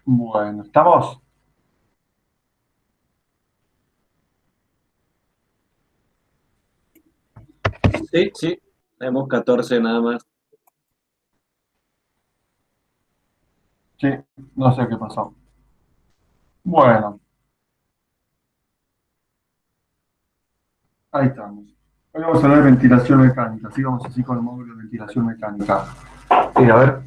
Bueno, ¿estamos? Sí, sí, tenemos 14 nada más. Sí, no sé qué pasó. Bueno, ahí estamos. Hoy vamos a hablar de ventilación mecánica. Sigamos así con el módulo de ventilación mecánica. A ver,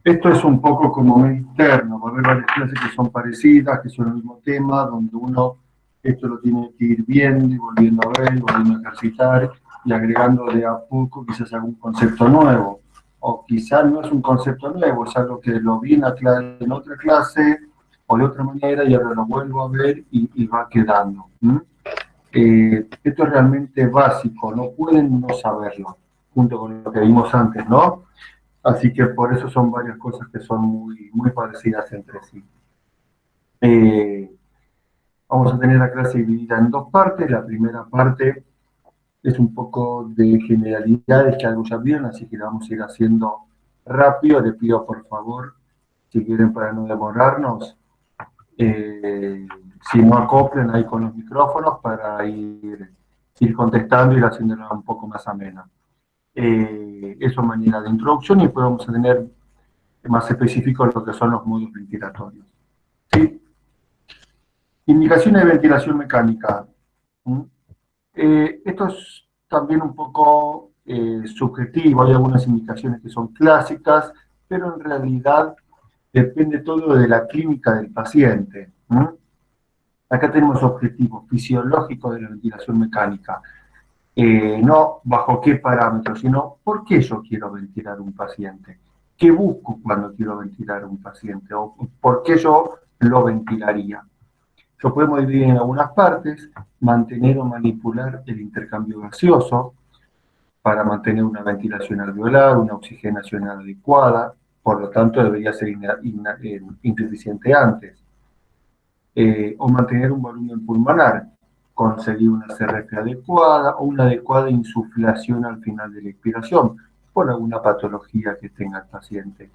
esto es un poco como medio interno. Va a haber varias clases que son parecidas, que son el mismo tema, donde uno esto lo tiene que ir viendo y volviendo a ver, y volviendo a ejercitar y agregando de a poco quizás algún concepto nuevo. O quizás no es un concepto nuevo, es algo que lo vi en otra clase o de otra manera y ahora lo vuelvo a ver y va quedando. Esto es realmente básico, no pueden no saberlo, junto con lo que vimos antes, ¿no? Así que por eso son varias cosas que son muy parecidas entre sí. Eh, Vamos a tener la clase dividida en dos partes. La primera parte es un poco de generalidades que algo ya vieron, así que la vamos a ir haciendo rápido. Les pido por favor, si quieren para no demorarnos, eh, si no acoplen ahí con los micrófonos para ir contestando y ir haciéndola un poco más amena. Eso manera de introducción y después vamos a tener más específico lo que son los modos ventilatorios. ¿Sí? Indicaciones de ventilación mecánica. ¿Mm? Esto es también un poco subjetivo, hay algunas indicaciones que son clásicas, pero en realidad depende todo de la clínica del paciente. ¿Mm? Acá tenemos objetivos fisiológicos de la ventilación mecánica. No bajo qué parámetros, sino por qué yo quiero ventilar un paciente. ¿Qué busco cuando quiero ventilar un paciente? ¿O por qué yo lo ventilaría? Lo podemos dividir en algunas partes, mantener o manipular el intercambio gaseoso para mantener una ventilación alveolar, una oxigenación adecuada, por lo tanto debería ser insuficiente antes. O mantener un volumen pulmonar, conseguir una CRF adecuada o una adecuada insuflación al final de la expiración por alguna patología que tenga el paciente.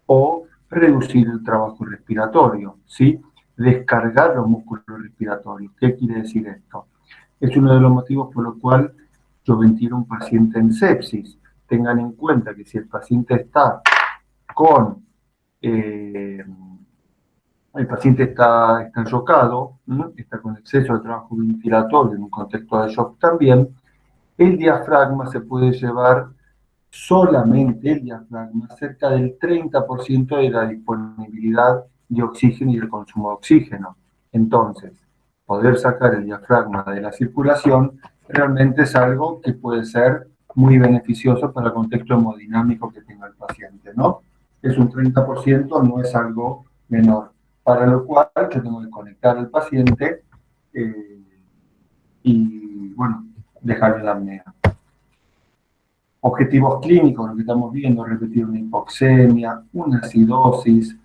O reducir el trabajo respiratorio, ¿sí? Descargar los músculos respiratorios. ¿Qué quiere decir esto? Es uno de los motivos por los cuales yo ventilo a un paciente en sepsis. Tengan en cuenta que si el paciente está con eh, el paciente está chocado, ¿no? Está con exceso de trabajo ventilatorio en un contexto de shock también, el diafragma se puede llevar solamente el diafragma cerca del 30% de la disponibilidad de oxígeno y del consumo de oxígeno. Entonces, poder sacar el diafragma de la circulación realmente es algo que puede ser muy beneficioso para el contexto hemodinámico que tenga el paciente, ¿no? Es un 30%, no es algo menor. Para lo cual yo tengo que conectar al paciente eh, y, bueno, dejarle la apnea. Objetivos clínicos, lo que estamos viendo, repetir una hipoxemia, una acidosis,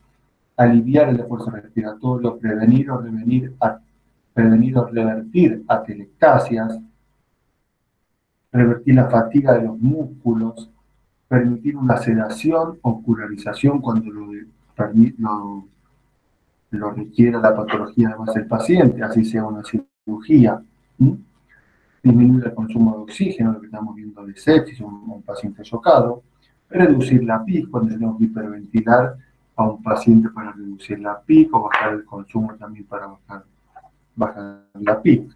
aliviar el esfuerzo respiratorio, prevenir o revertir atelectasias, revertir la fatiga de los músculos, permitir una sedación o curarización cuando lo requiera la patología además del paciente, así sea una cirugía. ¿Mm? Disminuir el consumo de oxígeno, lo que estamos viendo de sepsis, un paciente chocado, reducir la PIC cuando tenemos que hiperventilar a un paciente para reducir la PIC o bajar el consumo también para bajar la PIC,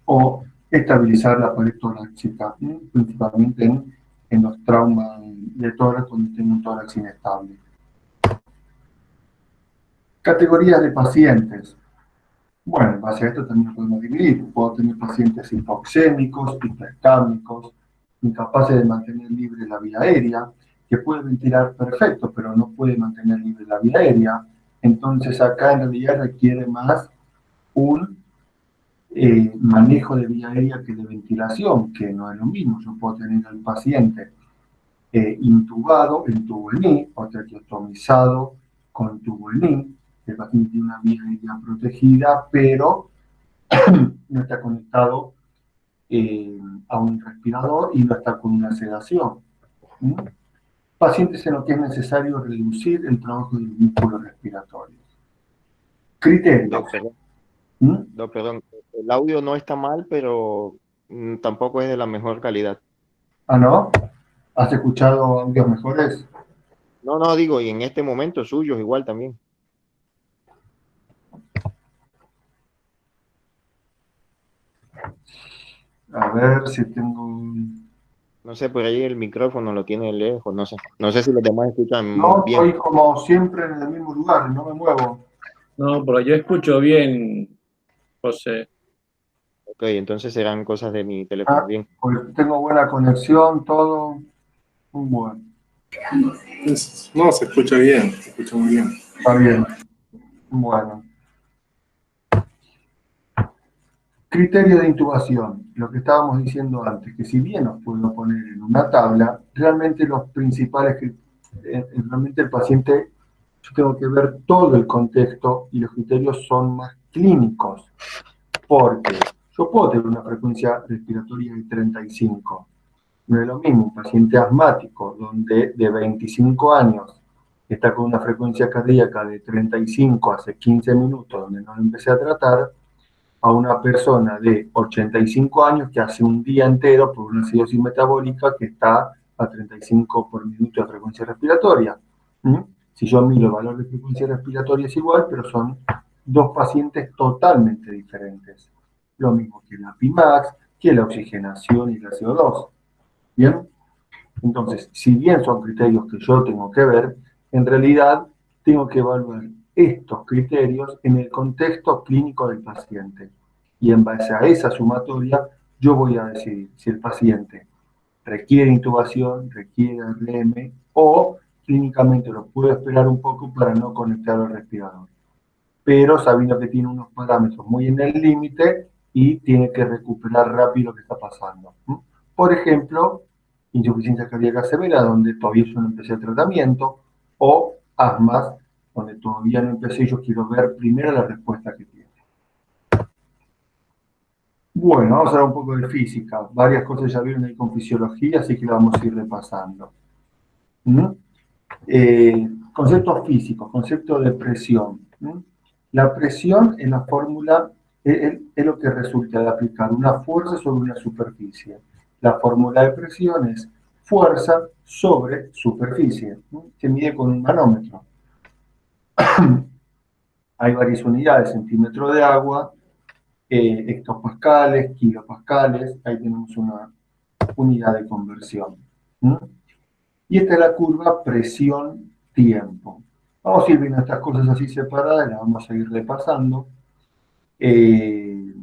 o estabilizar la pared torácica, principalmente en los traumas de tórax cuando tengo un tórax inestable. Categorías de pacientes. Bueno, en base a esto también lo podemos dividir. Puedo tener pacientes hipoxémicos, hipercámicos, incapaces de mantener libre la vía aérea, que puede ventilar perfecto, pero no puede mantener libre la vía aérea. Entonces acá en realidad requiere más un manejo de vía aérea que de ventilación, que no es lo mismo. Yo puedo tener al paciente intubado en tubo en I, o traqueotomizado con tubo en I. El paciente tiene una vía aérea protegida, pero no está conectado a un respirador y no está con una sedación. ¿Mm? Pacientes en los que es necesario reducir el trabajo del músculo respiratorio. Criterios. Doc, perdón, ¿Mm? Doc, perdón. El audio no está mal, pero tampoco es de la mejor calidad. Ah, ¿no? ¿Has escuchado audios mejores? No, no, digo, y en este momento suyos igual también. A ver si tengo... No sé, por ahí el micrófono lo tiene lejos, no sé. No sé si los demás escuchan No, bien. estoy como siempre en el mismo lugar, no me muevo. No, pero yo escucho bien, José. Ok, entonces serán cosas de mi teléfono. Ah, Bien. pues tengo buena conexión, todo. Bueno, No, se escucha bien, se escucha muy bien. está bien. Bueno. Criterio de intubación, lo que estábamos diciendo antes, que si bien os puedo poner en una tabla, realmente los principales, realmente el paciente, yo tengo que ver todo el contexto y los criterios son más clínicos, porque yo puedo tener una frecuencia respiratoria de 35. No es lo mismo un paciente asmático, donde de 25 años está con una frecuencia cardíaca de 35 hace 15 minutos, donde no lo empecé a tratar, a una persona de 85 años que hace un día entero por una acidosis metabólica que está a 35 por minuto de frecuencia respiratoria. ¿Mm? Si yo miro el valor de frecuencia respiratoria es igual, pero son dos pacientes totalmente diferentes. Lo mismo que la Pimax, que la oxigenación y la CO2. ¿Bien? Entonces, si bien son criterios que yo tengo que ver, en realidad tengo que evaluar estos criterios en el contexto clínico del paciente. Y en base a esa sumatoria, yo voy a decidir si el paciente requiere intubación, requiere RM o clínicamente lo puedo esperar un poco para no conectar al respirador. Pero sabiendo que tiene unos parámetros muy en el límite y tiene que recuperar rápido lo que está pasando. Por ejemplo, insuficiencia cardíaca severa, donde todavía yo no empecé el tratamiento, o asmas, donde todavía no empecé y yo quiero ver primero la respuesta que tiene. Bueno, vamos a hablar un poco de física. Varias cosas ya vieron ahí con fisiología, así que la vamos a ir repasando. ¿Mm? Conceptos físicos, concepto de presión. ¿Mm? La presión en la fórmula es lo que resulta de aplicar una fuerza sobre una superficie. La fórmula de presión es fuerza sobre superficie, ¿no? Se mide con un manómetro. Hay varias unidades, centímetro de agua, hectopascales, kilopascales, ahí tenemos una unidad de conversión. ¿Mm? Y esta es la curva presión-tiempo. Vamos a ir viendo estas cosas así separadas, las vamos a ir repasando, eh,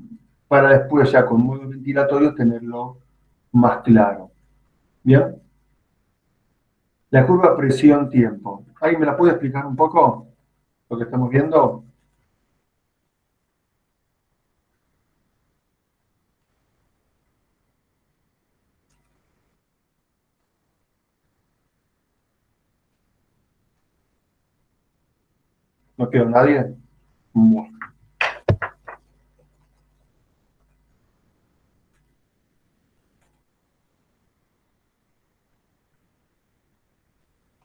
para después ya con modos ventilatorios tenerlo más claro. ¿Bien? La curva presión-tiempo. ¿Alguien me la puede explicar un poco? Lo que estamos viendo. ¿No quedó nadie? Bueno.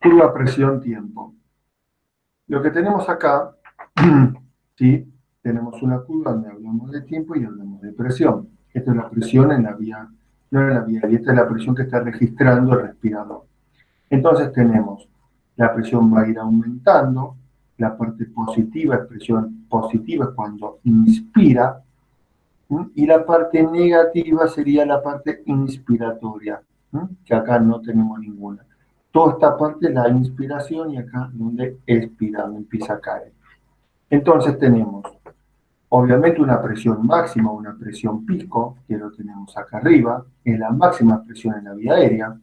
Curva presión-tiempo. Lo que tenemos acá, ¿sí? Tenemos una curva donde hablamos de tiempo y hablamos de presión. Esta es la presión en la vía, no en la vía, y esta es la presión que está registrando el respirador. Entonces tenemos, la presión va a ir aumentando, la parte positiva es presión positiva es cuando inspira, y la parte negativa sería la parte inspiratoria, que acá no tenemos ninguna. Toda esta parte es la inspiración y acá donde expira, donde empieza a caer. Entonces tenemos, obviamente, una presión máxima, una presión pico, que lo tenemos acá arriba, es la máxima presión en la vía aérea,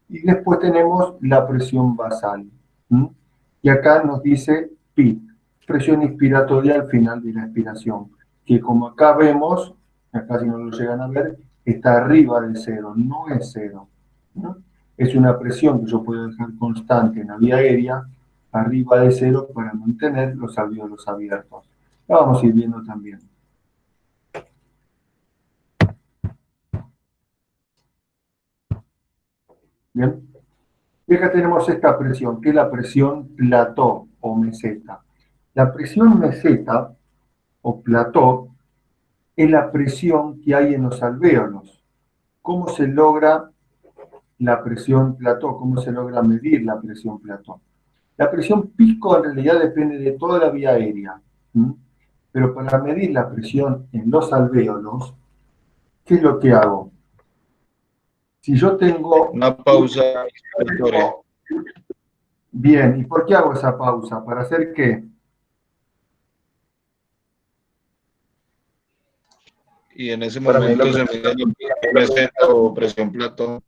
y después tenemos la presión basal. Y acá nos dice PIC, presión inspiratoria al final de la expiración, que como acá vemos, acá si no lo llegan a ver, está arriba de cero, no es cero. Es una presión que yo puedo dejar constante en la vía aérea, arriba de cero, para mantener los alvéolos abiertos. Lo vamos a ir viendo también. Bien. Y acá tenemos esta presión, que es la presión plató o meseta. La presión meseta o plató es la presión que hay en los alvéolos. ¿Cómo se logra la presión plató? ¿Cómo se logra medir la presión plató? La presión pico en realidad depende de toda la vía aérea. ¿Mm? Pero para medir la presión en los alvéolos, ¿qué es lo que hago? Si yo tengo... Una pausa inspiratoria. Bien, ¿y por qué hago esa pausa? ¿Para hacer qué? Y en ese Para momento medir se la mide la meseta o presión platón,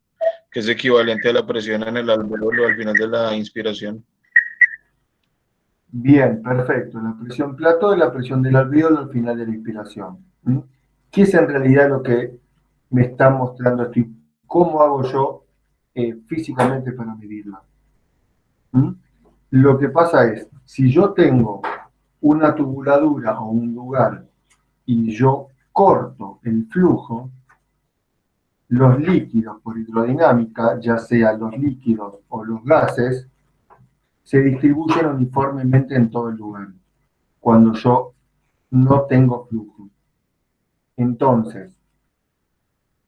que es equivalente a la presión en el alvéolo al final de la inspiración. Bien, perfecto. La presión plató es la presión del alvéolo al final de la inspiración. ¿Mm? ¿Qué es en realidad lo que me está mostrando esto? ¿Y cómo hago yo físicamente para medirla? ¿Mm? Lo que pasa es, si yo tengo una tubuladura o un lugar y yo corto el flujo, los líquidos por hidrodinámica, ya sea los líquidos o los gases, se distribuyen uniformemente en todo el lugar, cuando yo no tengo flujo. Entonces,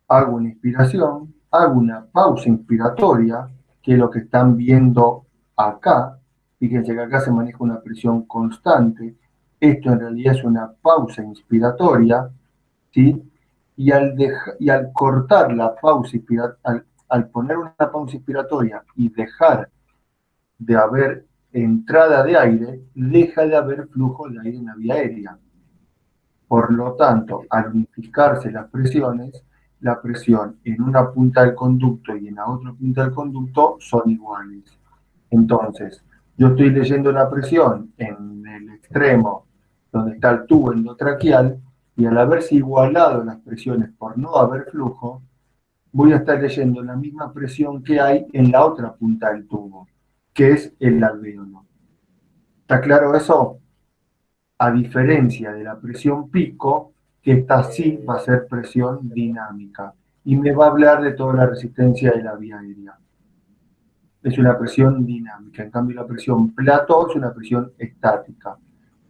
hago una inspiración, hago una pausa inspiratoria, que es lo que están viendo acá. Fíjense que acá se maneja una presión constante. Esto en realidad es una pausa inspiratoria, ¿sí? Y al cortar la pausa inspiratoria, al poner una pausa inspiratoria y dejar de haber entrada de aire, deja de haber flujo de aire en la vía aérea. Por lo tanto, al unificarse las presiones, la presión en una punta del conducto y en la otra punta del conducto son iguales. Entonces, yo estoy leyendo la presión en el extremo donde está el tubo endotraqueal y al haberse igualado las presiones por no haber flujo, voy a estar leyendo la misma presión que hay en la otra punta del tubo, que es el alvéolo. ¿Está claro eso? A diferencia de la presión pico, que esta sí va a ser presión dinámica y me va a hablar de toda la resistencia de la vía aérea. Es una presión dinámica, en cambio la presión plató es una presión estática.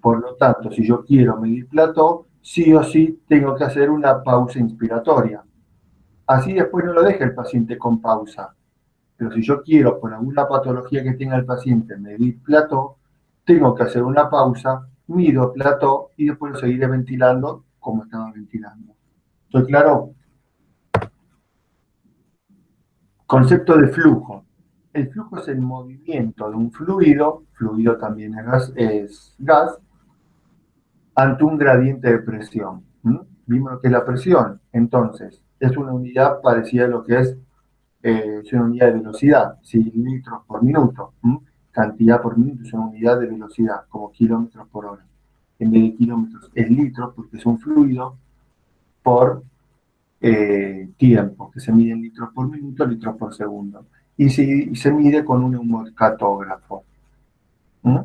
Por lo tanto, si yo quiero medir plató, sí o sí tengo que hacer una pausa inspiratoria. Así después no lo deja el paciente con pausa. Pero si yo quiero, por alguna patología que tenga el paciente, medir plató, tengo que hacer una pausa, mido plató y después lo seguiré ventilando como estaba ventilando. ¿Estoy claro? Concepto de flujo. El flujo es el movimiento de un fluido también es gas, ante un gradiente de presión. ¿Mm? Vimos lo que es la presión. Entonces, es una unidad parecida a lo que es una unidad de velocidad, ¿sí? Litros por minuto. ¿Mm? Cantidad por minuto es una unidad de velocidad, como kilómetros por hora. En vez de kilómetros es litros, porque es un fluido por tiempo, que se mide en litros por minuto, litros por segundo. Y se mide con un humorcatógrafo. ¿Mm?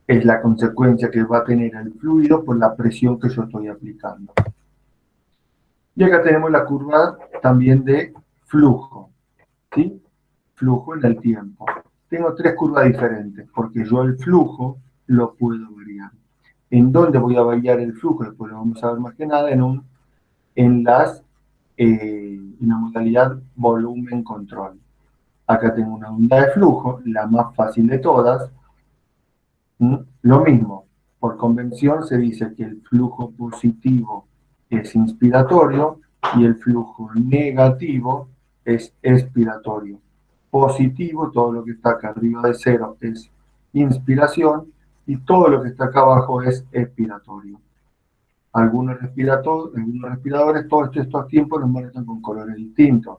Es la consecuencia que va a tener el fluido por la presión que yo estoy aplicando. Y acá tenemos la curva también de flujo, ¿sí? Flujo en el tiempo. Tengo tres curvas diferentes, porque yo el flujo lo puedo variar. ¿En dónde voy a variar el flujo? Después lo vamos a ver más que nada en la modalidad volumen control. Acá tengo una unidad de flujo, la más fácil de todas. Lo mismo, por convención se dice que el flujo positivo es inspiratorio y el flujo negativo es expiratorio. Positivo, todo lo que está acá arriba de cero es inspiración y todo lo que está acá abajo es expiratorio. Algunos respiradores, todos estos tiempos los marcan con colores distintos.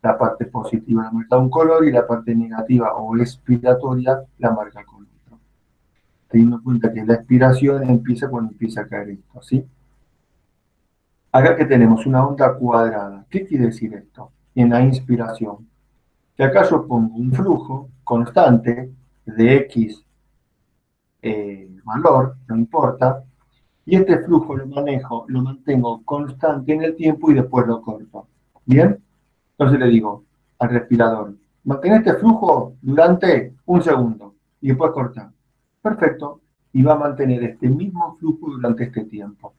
La parte positiva la marca un color y la parte negativa o expiratoria la marca con otro. Teniendo en cuenta que la expiración empieza cuando empieza a caer esto, ¿sí? Acá que tenemos una onda cuadrada. ¿Qué quiere decir esto? En la inspiración. Que acá yo pongo un flujo constante de X valor, no importa, y este flujo lo mantengo constante en el tiempo y después lo corto. ¿Bien? Entonces le digo al respirador, Mantener este flujo durante un segundo y después cortar. Perfecto. Y va a mantener este mismo flujo durante este tiempo.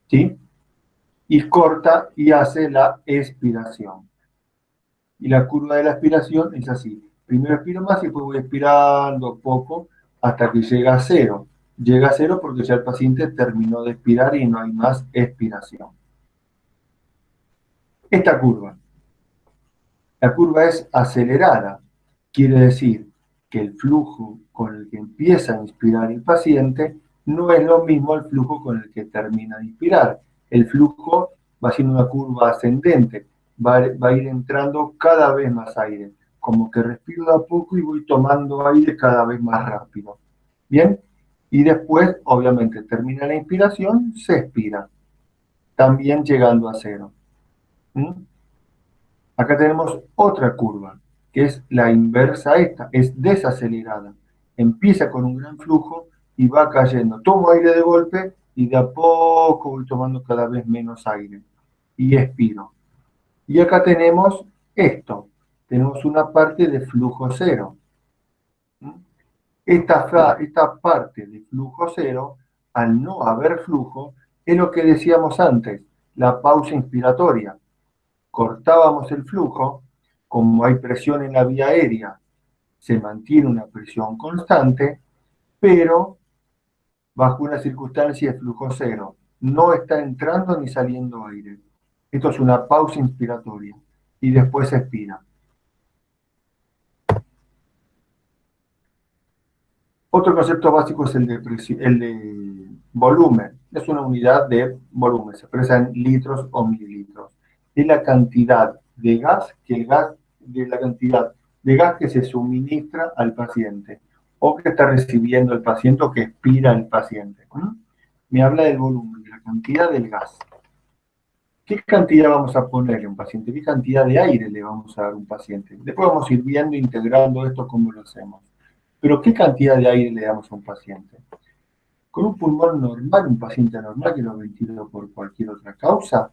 ¿Sí? Y corta y hace la expiración. Y la curva de la expiración es así. Primero expiro más y después voy expirando poco hasta que llega a cero. Llega a cero porque ya el paciente terminó de expirar y no hay más expiración. Esta curva. La curva es acelerada. Quiere decir que el flujo con el que empieza a inspirar el paciente no es lo mismo el flujo con el que termina de inspirar. El flujo va siendo una curva ascendente, va a ir entrando cada vez más aire, como que respiro de a poco y voy tomando aire cada vez más rápido. ¿Bien? Y después, obviamente, termina la inspiración, se expira, también llegando a cero. ¿Mm? Acá tenemos otra curva, que es la inversa a esta, es desacelerada. Empieza con un gran flujo y va cayendo. Tomo aire de golpe y de a poco voy tomando cada vez menos aire. Y expiro. Y acá tenemos esto. Tenemos una parte de flujo cero. Esta parte de flujo cero, al no haber flujo, es lo que decíamos antes, la pausa inspiratoria. Cortábamos el flujo, como hay presión en la vía aérea, se mantiene una presión constante, pero bajo una circunstancia de flujo cero. No está entrando ni saliendo aire. Esto es una pausa inspiratoria y después se expira. Otro concepto básico es el de volumen. Es una unidad de volumen, se expresa en litros o mililitros. Es la cantidad de gas que se suministra al paciente o que está recibiendo el paciente o que expira el paciente. Me habla del volumen, de la cantidad del gas. ¿Qué cantidad vamos a ponerle a un paciente? ¿Qué cantidad de aire le vamos a dar a un paciente? Después vamos a ir viendo, integrando esto, cómo lo hacemos. Pero ¿qué cantidad de aire le damos a un paciente? Con un pulmón normal, un paciente normal que lo ventiló por cualquier otra causa,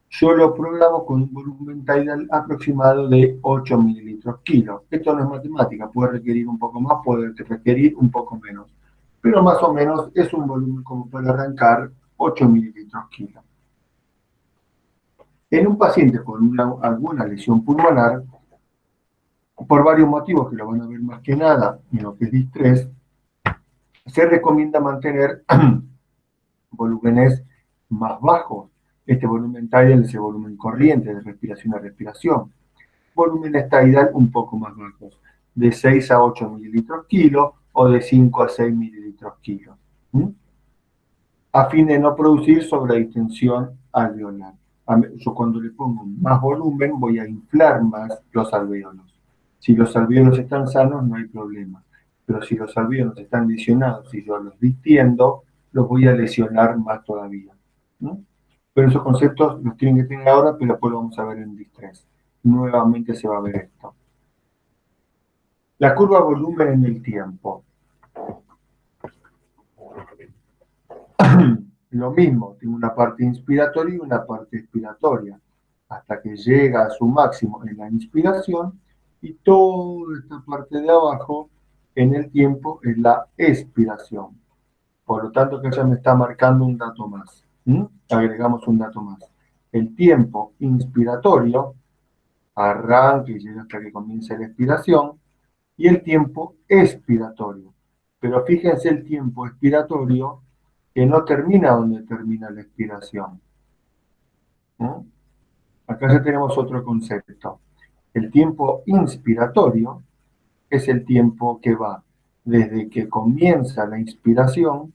yo lo programo con un volumen tidal aproximado de 8 mililitros kilo. Esto no es matemática, puede requerir un poco más, puede requerir un poco menos. Pero más o menos es un volumen como para arrancar 8 mililitros kilo. En un paciente con alguna lesión pulmonar, por varios motivos que lo van a ver más que nada en lo que es distrés, se recomienda mantener volúmenes más bajos. Este volumen tidal es el volumen corriente de respiración a respiración. Volúmenes tidal un poco más bajos, de 6 a 8 mililitros kilo o de 5 a 6 mililitros kilo. A fin de no producir sobredistensión alveolar. Yo cuando le pongo más volumen voy a inflar más los alveolos. Si los alveolos están sanos no hay problema. Pero si los alveolos están lesionados y yo los distiendo, los voy a lesionar más todavía. Pero esos conceptos los tienen que tener ahora, pero después lo vamos a ver en distrés. Nuevamente se va a ver esto. La curva volumen en el tiempo. Lo mismo, tengo una parte inspiratoria y una parte expiratoria, hasta que llega a su máximo en la inspiración y toda esta parte de abajo en el tiempo es la expiración. Por lo tanto, que ya me está marcando un dato más. Agregamos un dato más. El tiempo inspiratorio arranca y llega hasta que comience la expiración, y el tiempo expiratorio. Pero fíjense el tiempo expiratorio que no termina donde termina la expiración. Acá ya tenemos otro concepto. El tiempo inspiratorio es el tiempo que va desde que comienza la inspiración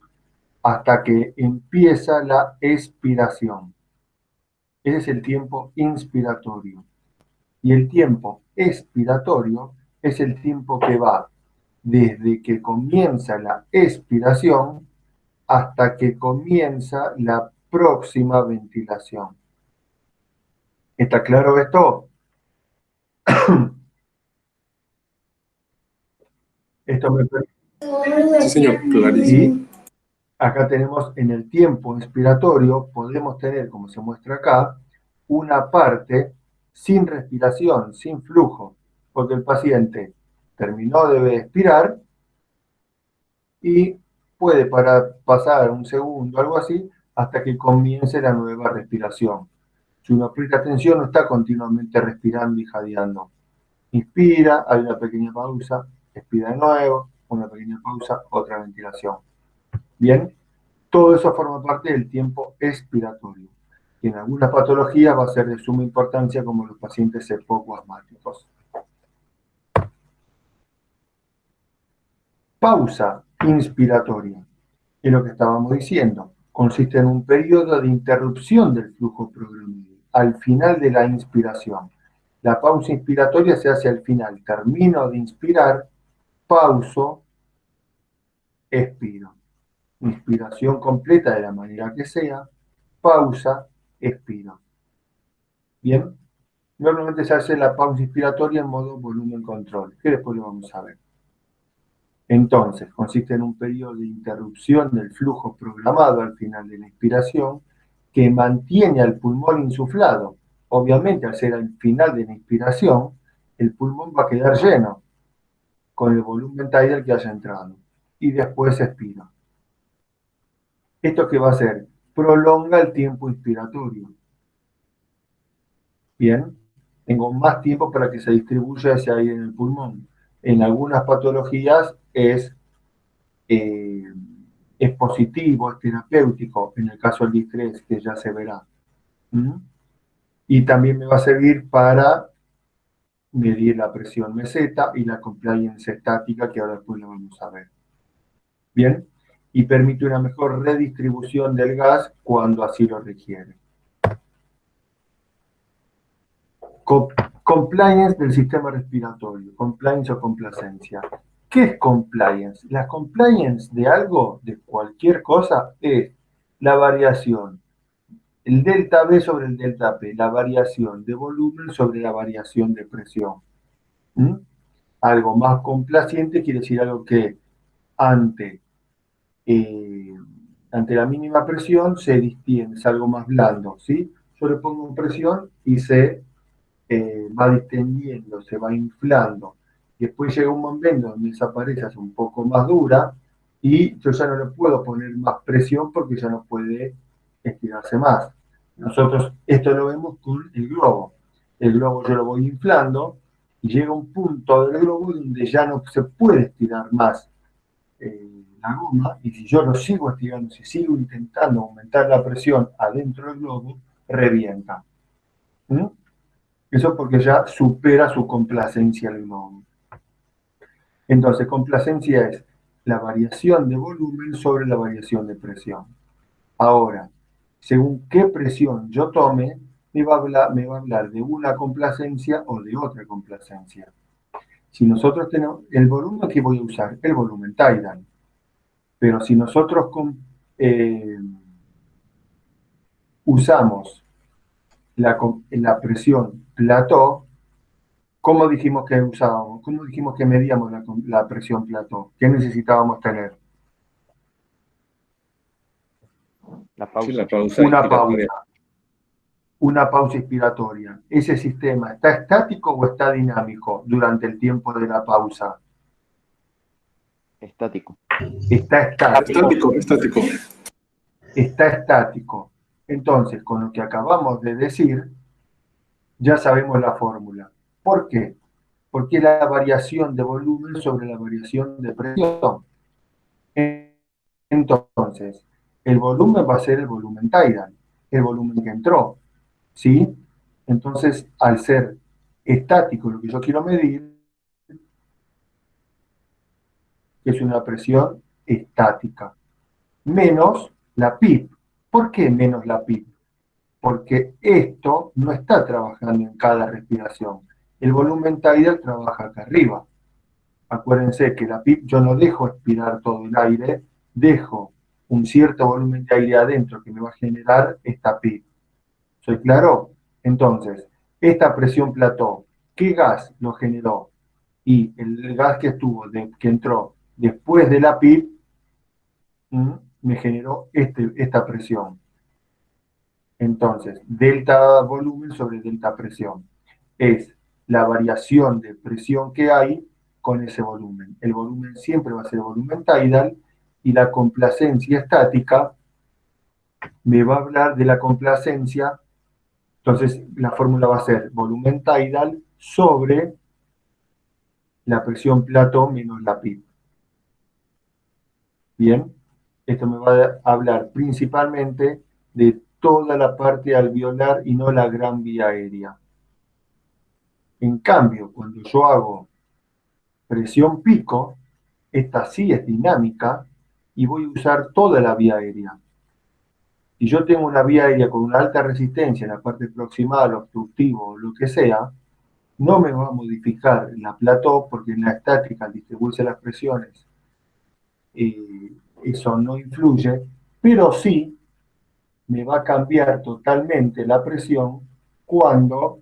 hasta que empieza la expiración. Ese es el tiempo inspiratorio. Y el tiempo expiratorio es el tiempo que va desde que comienza la expiración hasta que comienza la próxima ventilación. ¿Está claro esto? Esto me permite. Sí, señor, clarísimo. Y acá tenemos en el tiempo expiratorio, podemos tener, como se muestra acá, una parte sin respiración, sin flujo, porque el paciente terminó de expirar y puede pasar un segundo, algo así, hasta que comience la nueva respiración. Si uno presta atención, no está continuamente respirando y jadeando. Inspira, hay una pequeña pausa, expira de nuevo, una pequeña pausa, otra ventilación. Bien, todo eso forma parte del tiempo expiratorio, que en algunas patologías va a ser de suma importancia, como los pacientes poco asmáticos. Pausa inspiratoria, es lo que estábamos diciendo, consiste en un periodo de interrupción del flujo programado, al final de la inspiración. La pausa inspiratoria se hace al final, termino de inspirar, pauso, expiro. Inspiración completa de la manera que sea, pausa, expiro. Bien, normalmente se hace la pausa inspiratoria en modo volumen control, que después lo vamos a ver. Entonces, consiste en un periodo de interrupción del flujo programado al final de la inspiración que mantiene al pulmón insuflado. Obviamente, al ser al final de la inspiración, el pulmón va a quedar lleno con el volumen tidal que haya entrado. Y después expira. ¿Esto qué va a hacer? Prolonga el tiempo inspiratorio. Bien, tengo más tiempo para que se distribuya ese aire en el pulmón. En algunas patologías es positivo, es terapéutico, en el caso del distrés, que ya se verá. Y también me va a servir para medir la presión meseta y la compliance estática, que ahora después la vamos a ver. Bien, y permite una mejor redistribución del gas cuando así lo requiere. Compliance del sistema respiratorio, compliance o complacencia. ¿Qué es compliance? La compliance de algo, de cualquier cosa, es la variación, el delta B sobre el delta P, la variación de volumen sobre la variación de presión. Algo más complaciente quiere decir algo que ante la mínima presión se distiende, es algo más blando, ¿sí? Yo le pongo presión y se va distendiendo, se va inflando. Después llega un momento donde esa pared se hace un poco más dura y yo ya no le puedo poner más presión porque ya no puede estirarse más. Nosotros esto lo vemos con el globo. El globo yo lo voy inflando y llega un punto del globo donde ya no se puede estirar más la goma, y si yo lo sigo estirando, si sigo intentando aumentar la presión adentro del globo, revienta. Eso porque ya supera su complacencia el globo. Entonces, complacencia es la variación de volumen sobre la variación de presión. Ahora, según qué presión yo tome, me va a hablar de una complacencia o de otra complacencia. Si nosotros tenemos el volumen que voy a usar, el volumen tidal, pero si nosotros usamos la presión plató, ¿cómo dijimos que usábamos? ¿Cómo dijimos que medíamos la presión plató? ¿Qué necesitábamos tener? La pausa. Sí, la pausa Una inspiratoria. pausa. Una pausa inspiratoria. ¿Ese sistema está estático o está dinámico durante el tiempo de la pausa? Estático. Está estático. Estático. Está estático. Entonces, con lo que acabamos de decir, ya sabemos la fórmula. ¿Por qué? Porque es la variación de volumen sobre la variación de presión. Entonces, el volumen va a ser el volumen tidal, el volumen que entró, ¿sí? Entonces, al ser estático lo que yo quiero medir, es una presión estática, menos la PIP. ¿Por qué menos la PIP? Porque esto no está trabajando en cada respiración. El volumen tidal trabaja acá arriba. Acuérdense que la PIP yo no dejo expirar todo el aire, dejo un cierto volumen de aire adentro que me va a generar esta PIP. ¿Soy claro? Entonces, esta presión plató, ¿qué gas lo generó? Y el gas que entró después de la PIP, me generó esta presión. Entonces, delta volumen sobre delta presión. es la variación de presión que hay con ese volumen. El volumen siempre va a ser volumen tidal y la complacencia estática me va a hablar de la complacencia. Entonces la fórmula va a ser volumen tidal sobre la presión plató menos la PIB. Bien, esto me va a hablar principalmente de toda la parte alveolar y no la gran vía aérea. En cambio, cuando yo hago presión pico, esta sí es dinámica y voy a usar toda la vía aérea. Si yo tengo una vía aérea con una alta resistencia en la parte proximal, obstructivo o lo que sea, no me va a modificar la plató porque en la estática, al distribuirse las presiones, eso no influye, pero sí me va a cambiar totalmente la presión cuando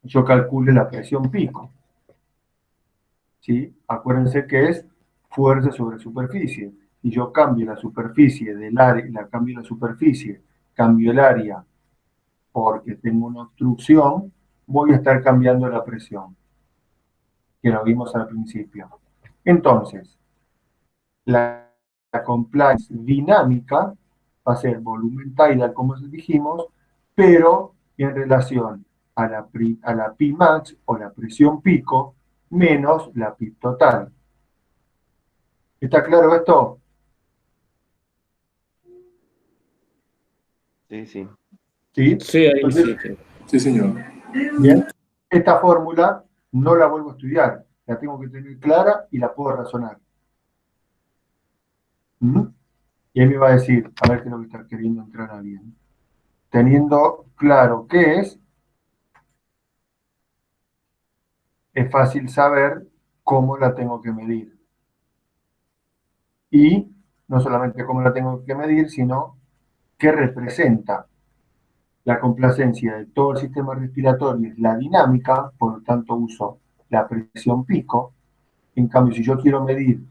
yo calcule la presión pico. ¿Sí? Acuérdense que es fuerza sobre superficie. Si yo cambio la superficie del área, cambio la superficie, cambio el área porque tengo una obstrucción, voy a estar cambiando la presión, que lo vimos al principio. Entonces, la compliance dinámica va a ser volumen tidal, como dijimos, pero en relación a la Pmax o la presión pico menos la PIB total. ¿Está claro esto? Sí, sí. ¿Sí? Sí, ahí Entonces, sí. Sí, señor. bien, esta fórmula no la vuelvo a estudiar, la tengo que tener clara y la puedo razonar. ¿Mm? Y él me va a decir, a ver qué es lo que está queriendo entrar alguien. Teniendo claro qué es fácil saber cómo la tengo que medir. Y no solamente cómo la tengo que medir, sino qué representa. La complacencia de todo el sistema respiratorio es la dinámica, por lo tanto uso la presión pico. En cambio, si yo quiero medir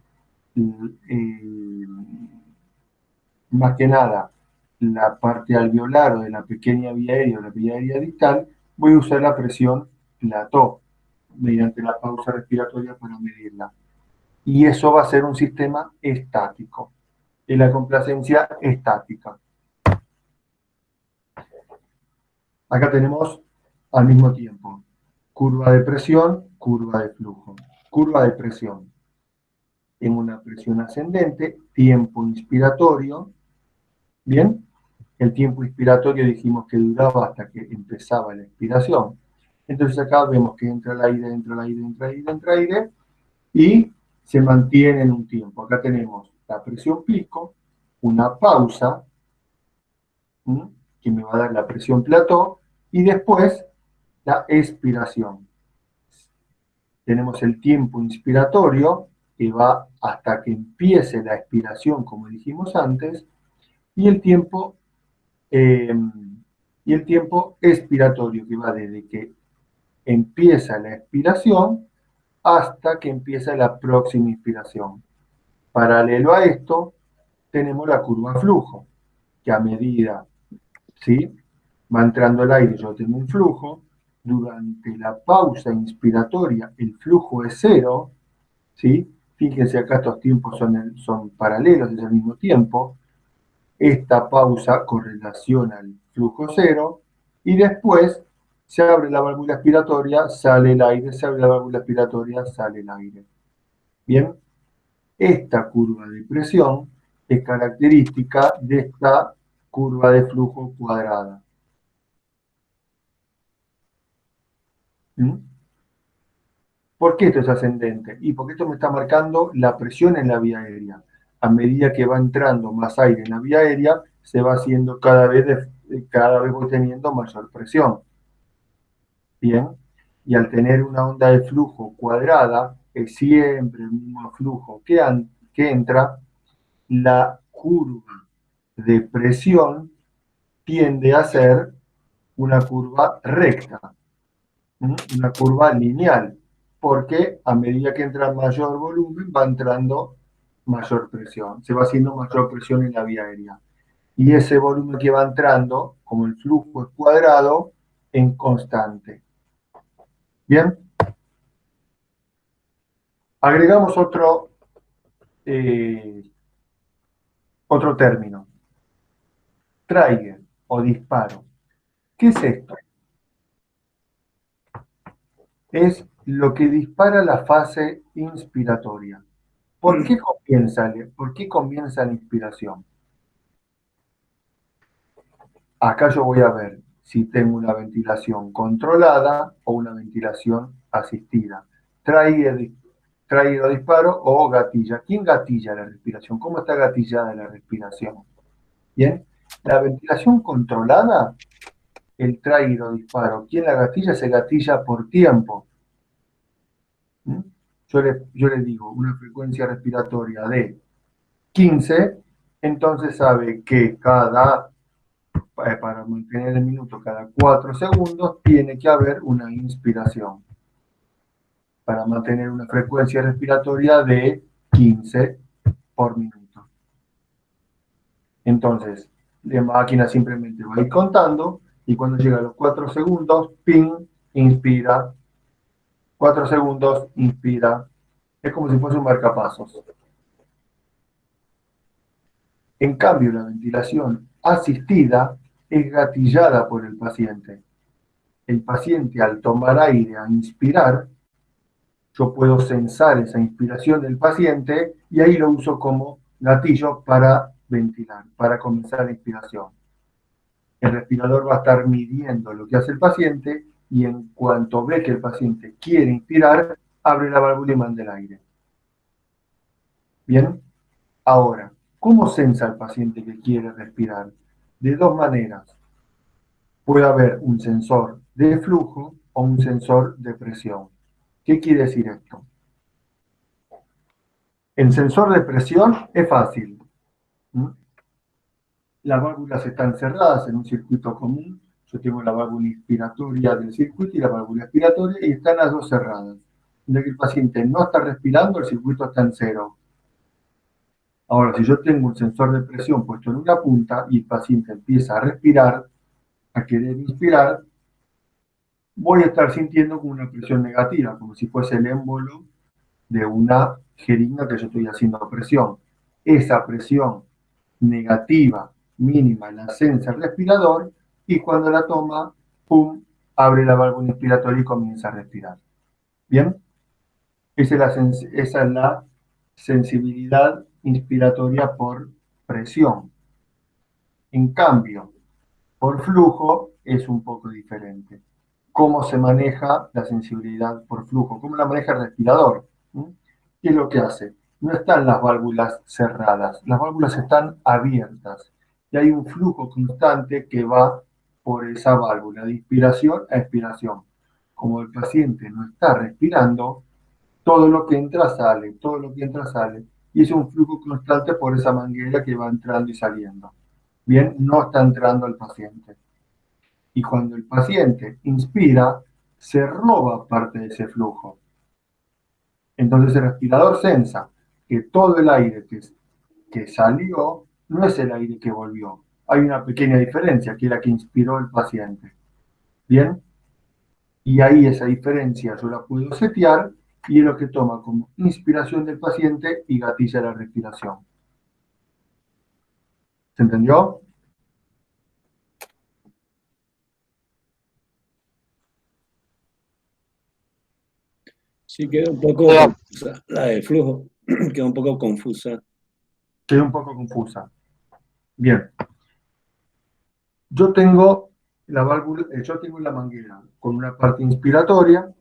más que nada la parte alveolar o de la pequeña vía aérea o la vía aérea distal, voy a usar la presión plató mediante la pausa respiratoria para medirla. Y eso va a ser un sistema estático. Es la complacencia estática. Acá tenemos al mismo tiempo curva de presión, curva de flujo. Curva de presión. En una presión ascendente, tiempo inspiratorio. Bien, el tiempo inspiratorio dijimos que duraba hasta que empezaba la expiración. Entonces acá vemos que entra el aire, entra el aire, entra el aire, entra el aire y se mantiene en un tiempo. Acá tenemos la presión pico, una pausa, ¿m? Que me va a dar la presión plató, y después la expiración. Tenemos el tiempo inspiratorio, que va hasta que empiece la expiración, como dijimos antes, y el tiempo, expiratorio, que va desde que empieza la expiración hasta que empieza la próxima inspiración. Paralelo a esto, tenemos la curva flujo, que a medida, ¿sí?, va entrando el aire, yo tengo un flujo, durante la pausa inspiratoria el flujo es cero, ¿sí? Fíjense acá estos tiempos son paralelos, es el mismo tiempo. Esta pausa correlaciona al flujo cero y después se abre la válvula expiratoria, sale el aire, se abre la válvula expiratoria, sale el aire. Bien, esta curva de presión es característica de esta curva de flujo cuadrada. ¿Mm? ¿Por qué esto es ascendente? Y porque esto me está marcando la presión en la vía aérea. A medida que va entrando más aire en la vía aérea, se va haciendo cada vez voy teniendo mayor presión. Bien, y al tener una onda de flujo cuadrada, es siempre el mismo flujo que entra, la curva de presión tiende a ser una curva recta, una curva lineal, porque a medida que entra mayor volumen va entrando mayor presión, se va haciendo mayor presión en la vía aérea. Y ese volumen que va entrando, como el flujo es cuadrado, en constante. Bien. Agregamos otro término. Trigger o disparo. ¿Qué es esto? Es lo que dispara la fase inspiratoria. ¿Por qué comienza la inspiración? Acá yo voy a ver si tengo una ventilación controlada o una ventilación asistida. Trigger o disparo o gatilla. ¿Quién gatilla la respiración? ¿Cómo está gatillada la respiración? Bien. La ventilación controlada, el trigger o disparo, ¿quién la gatilla? Se gatilla por tiempo. ¿Mm? Yo le digo una frecuencia respiratoria de 15, entonces sabe que para mantener el minuto cada 4 segundos tiene que haber una inspiración para mantener una frecuencia respiratoria de 15 por minuto. Entonces, la máquina simplemente va a ir contando y cuando llega a los 4 segundos, ping, inspira. 4 segundos, inspira. Es como si fuese un marcapasos. En cambio, la ventilación asistida es gatillada por el paciente. El paciente, al tomar aire, a inspirar, yo puedo censar esa inspiración del paciente y ahí lo uso como gatillo para ventilar, para comenzar la inspiración. El respirador va a estar midiendo lo que hace el paciente y en cuanto ve que el paciente quiere inspirar, abre la válvula y manda el aire. Bien, ahora, ¿cómo sensa el paciente que quiere respirar? De dos maneras. Puede haber un sensor de flujo o un sensor de presión. ¿Qué quiere decir esto? El sensor de presión es fácil. Las válvulas están cerradas en un circuito común. Yo tengo la válvula inspiratoria del circuito y la válvula expiratoria y están las dos cerradas. Donde el paciente no está respirando, el circuito está en cero. Ahora, si yo tengo un sensor de presión puesto en una punta y el paciente empieza a respirar, a querer inspirar, voy a estar sintiendo como una presión negativa, como si fuese el émbolo de una jeringa que yo estoy haciendo presión. Esa presión negativa mínima la sensa el respirador y cuando la toma, pum, abre la válvula inspiratoria y comienza a respirar. ¿Bien? Esa es la sensibilidad inspiratoria por presión. En cambio, por flujo es un poco diferente. ¿Cómo se maneja la sensibilidad por flujo? ¿Cómo la maneja el respirador? ¿Qué es lo que hace? No están las válvulas cerradas, las válvulas están abiertas y hay un flujo constante que va por esa válvula de inspiración a expiración. Como el paciente no está respirando, todo lo que entra sale, todo lo que entra sale, y es un flujo constante por esa manguera que va entrando y saliendo. Bien, no está entrando al paciente. Y cuando el paciente inspira, se roba parte de ese flujo. Entonces el respirador sensa que todo el aire que salió no es el aire que volvió. Hay una pequeña diferencia, que es la que inspiró el paciente. ¿Bien? Y ahí esa diferencia yo la puedo setear y es lo que toma como inspiración del paciente y gatilla la respiración. ¿Se entendió? Sí, queda un poco confusa. La de flujo queda un poco confusa. Queda un poco confusa. Bien. Yo tengo la válvula, yo tengo la manguera con una parte inspiratoria,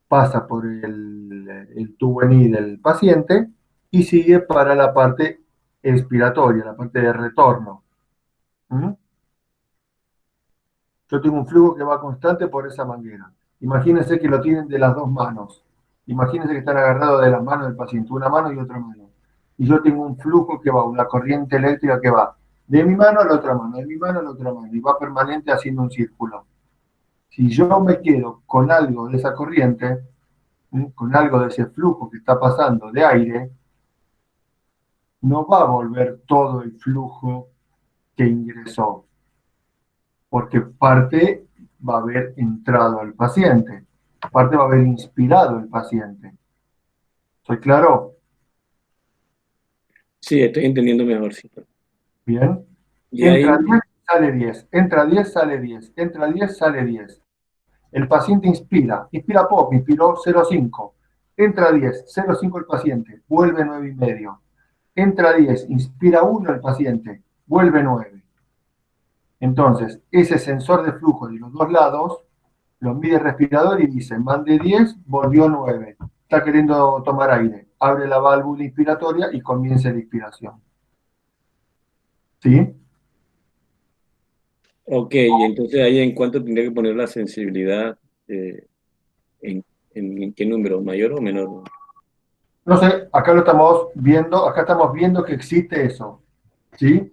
pasa por el tubo en I del paciente y sigue para la parte expiratoria, la parte de retorno. Yo tengo un flujo que va constante por esa manguera. Imagínense que lo tienen de las dos manos. Imagínense que están agarrados de las manos del paciente, una mano y otra mano. Y yo tengo un flujo que va, una corriente eléctrica que va de mi mano a la otra mano, de mi mano a la otra mano, y va permanente haciendo un círculo. Si yo me quedo con algo de esa corriente, con algo de ese flujo que está pasando de aire, no va a volver todo el flujo que ingresó, porque parte va a haber entrado al paciente. Aparte va a haber inspirado el paciente. ¿Soy claro? Sí, estoy entendiendo mejor, sí. Bien. Y ahí, Entra 10, sale 10. Entra 10, sale 10. Entra 10, sale 10. El paciente inspira. Inspira poco, inspiró 0,5. Entra 10, 0,5 el paciente. Vuelve 9,5. Entra 10, inspira 1 el paciente. Vuelve 9. Entonces, ese sensor de flujo de los dos lados lo mide el respirador y dice, mande 10, volvió 9. Está queriendo tomar aire. Abre la válvula inspiratoria y comienza la inspiración. ¿Sí? ok, y entonces ahí en cuánto tendría que poner la sensibilidad, en, en qué número, mayor o menor. No sé, acá lo estamos viendo, acá estamos viendo que existe eso. ¿Sí?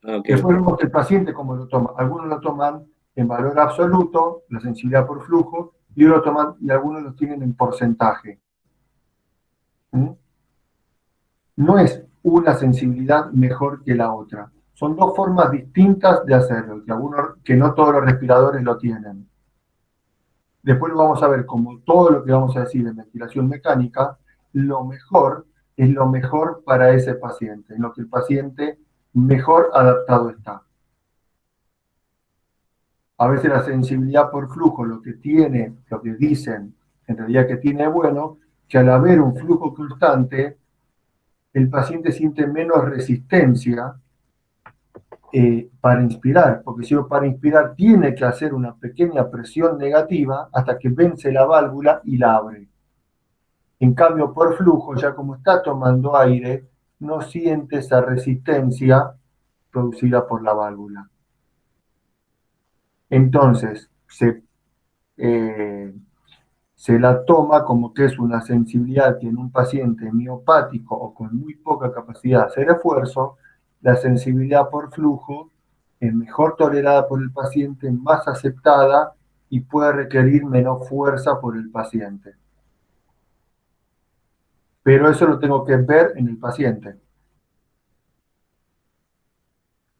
Ah, ok. Después vemos que el paciente cómo lo toma. Algunos lo toman en valor absoluto, la sensibilidad por flujo, y algunos lo tienen en porcentaje. ¿Mm? No es una sensibilidad mejor que la otra. Son dos formas distintas de hacerlo, que no todos los respiradores lo tienen. Después lo vamos a ver como todo lo que vamos a decir en ventilación mecánica, lo mejor es lo mejor para ese paciente, en lo que el paciente mejor adaptado está. A veces la sensibilidad por flujo, lo que dicen, en realidad que tiene bueno, que al haber un flujo constante, el paciente siente menos resistencia para inspirar, porque si para inspirar tiene que hacer una pequeña presión negativa hasta que vence la válvula y la abre. En cambio, por flujo, ya como está tomando aire, no siente esa resistencia producida por la válvula. Entonces, se la toma como que es una sensibilidad que en un paciente miopático o con muy poca capacidad de hacer esfuerzo, la sensibilidad por flujo es mejor tolerada por el paciente, más aceptada y puede requerir menos fuerza por el paciente. Pero eso lo tengo que ver en el paciente.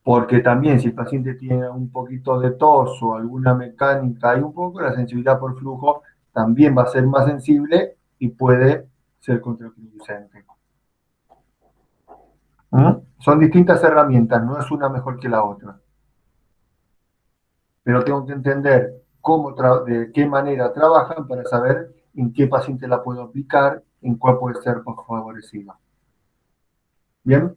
Porque también si el paciente tiene un poquito de tos o alguna mecánica y un poco, la sensibilidad por flujo también va a ser más sensible y puede ser contraproducente. ¿Mm? Son distintas herramientas, no es una mejor que la otra. Pero tengo que entender de qué manera trabajan para saber en qué paciente la puedo aplicar, en cuál puede ser favorecida. ¿Bien?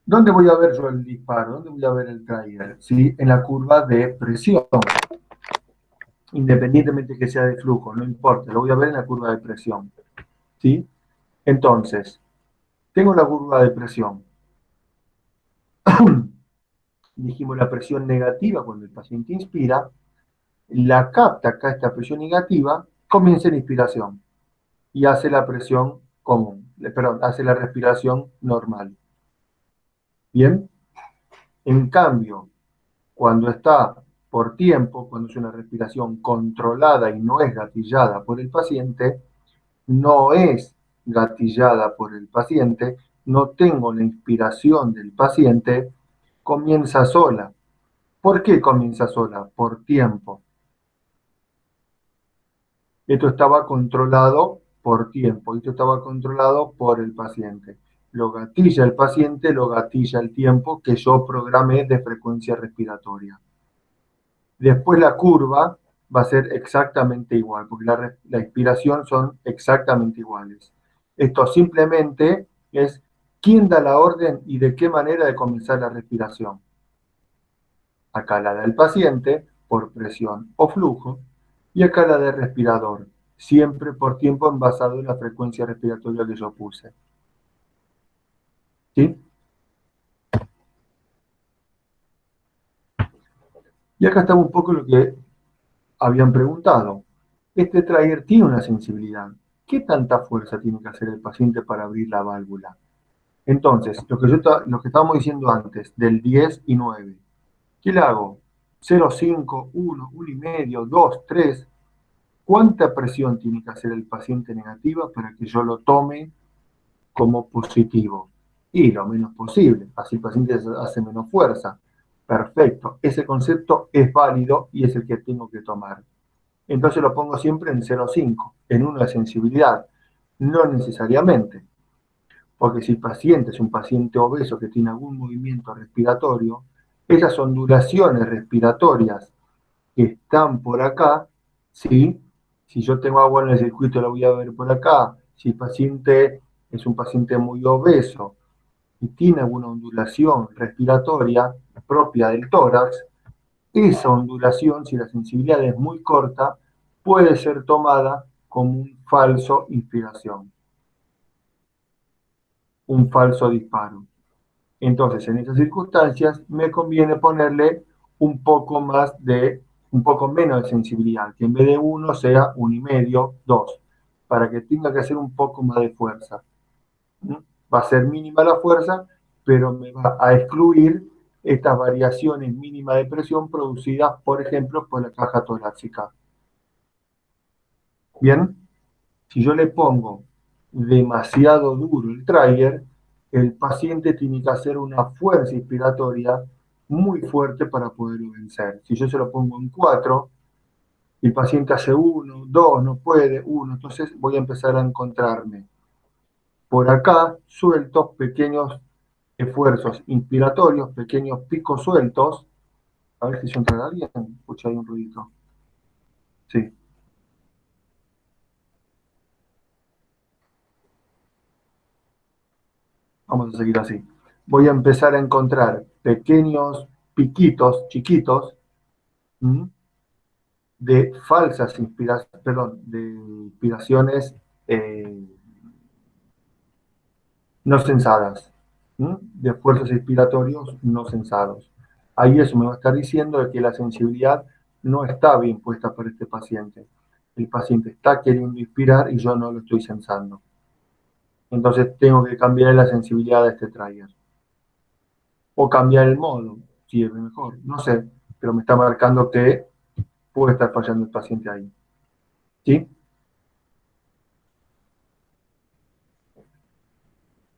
¿Dónde voy a ver yo el disparo? ¿Dónde voy a ver el trigger? ¿Sí? En la curva de presión. Independientemente que sea de flujo, no importa, lo voy a ver en la curva de presión. ¿Sí? Entonces, tengo la curva de presión. Dijimos la presión negativa cuando el paciente inspira, la capta acá esta presión negativa, comienza la inspiración y hace la presión común, perdón, hace la respiración normal. ¿Bien? En cambio, cuando está por tiempo, cuando es una respiración controlada y no es gatillada por el paciente, no es gatillada por el paciente, no tengo la inspiración del paciente, comienza sola. ¿Por qué comienza sola? Por tiempo. Esto estaba controlado por tiempo, esto estaba controlado por el paciente. Lo gatilla el paciente, lo gatilla el tiempo que yo programé de frecuencia respiratoria. Después la curva va a ser exactamente igual, porque la inspiración son exactamente iguales. Esto simplemente es quién da la orden y de qué manera de comenzar la respiración. Acá la del paciente por presión o flujo y acá la del respirador, siempre por tiempo envasado en la frecuencia respiratoria que yo puse. ¿Sí? Y acá está un poco lo que habían preguntado. Este trigger tiene una sensibilidad. ¿Qué tanta fuerza tiene que hacer el paciente para abrir la válvula? Entonces, lo que estábamos diciendo antes, del 10 y 9, ¿qué le hago? 0,5, 1, 1,5, 2, 3. ¿Cuánta presión tiene que hacer el paciente negativa para que yo lo tome como positivo? Y lo menos posible, así el paciente hace menos fuerza. Perfecto, ese concepto es válido y es el que tengo que tomar. Entonces lo pongo siempre en 0,5, en 1 de sensibilidad. No necesariamente, porque si el paciente es un paciente obeso que tiene algún movimiento respiratorio, esas ondulaciones respiratorias que están por acá, ¿sí? Si yo tengo agua en el circuito, lo voy a ver por acá. Si el paciente es un paciente muy obeso y tiene alguna ondulación respiratoria propia del tórax, esa ondulación, si la sensibilidad es muy corta, puede ser tomada como un falso inspiración, un falso disparo. Entonces, en esas circunstancias, me conviene ponerle un poco menos de sensibilidad, que en vez de 1 sea 1,5, 2, para que tenga que hacer un poco más de fuerza. ¿Mm? Va a ser mínima la fuerza, pero me va a excluir estas variaciones mínimas de presión producidas, por ejemplo, por la caja torácica. Bien, si yo le pongo demasiado duro el trigger, el paciente tiene que hacer una fuerza inspiratoria muy fuerte para poderlo vencer. Si yo se lo pongo en 4, el paciente hace 1, 2, no puede, 1, entonces voy a empezar a encontrarme por acá sueltos pequeños esfuerzos inspiratorios, pequeños picos sueltos. A ver si se entra bien. Escucha, hay un ruidito. Sí. Vamos a seguir así. Voy a empezar a encontrar pequeños piquitos chiquitos, ¿m?, de falsas inspiraciones, perdón, de inspiraciones no sensadas, ¿m?, de esfuerzos inspiratorios no sensados. Ahí eso me va a estar diciendo de que la sensibilidad no está bien puesta para este paciente. El paciente está queriendo inspirar y yo no lo estoy sensando. Entonces tengo que cambiar la sensibilidad de este trigger. O cambiar el modo, si es mejor, no sé, pero me está marcando que puede estar fallando el paciente ahí. ¿Sí?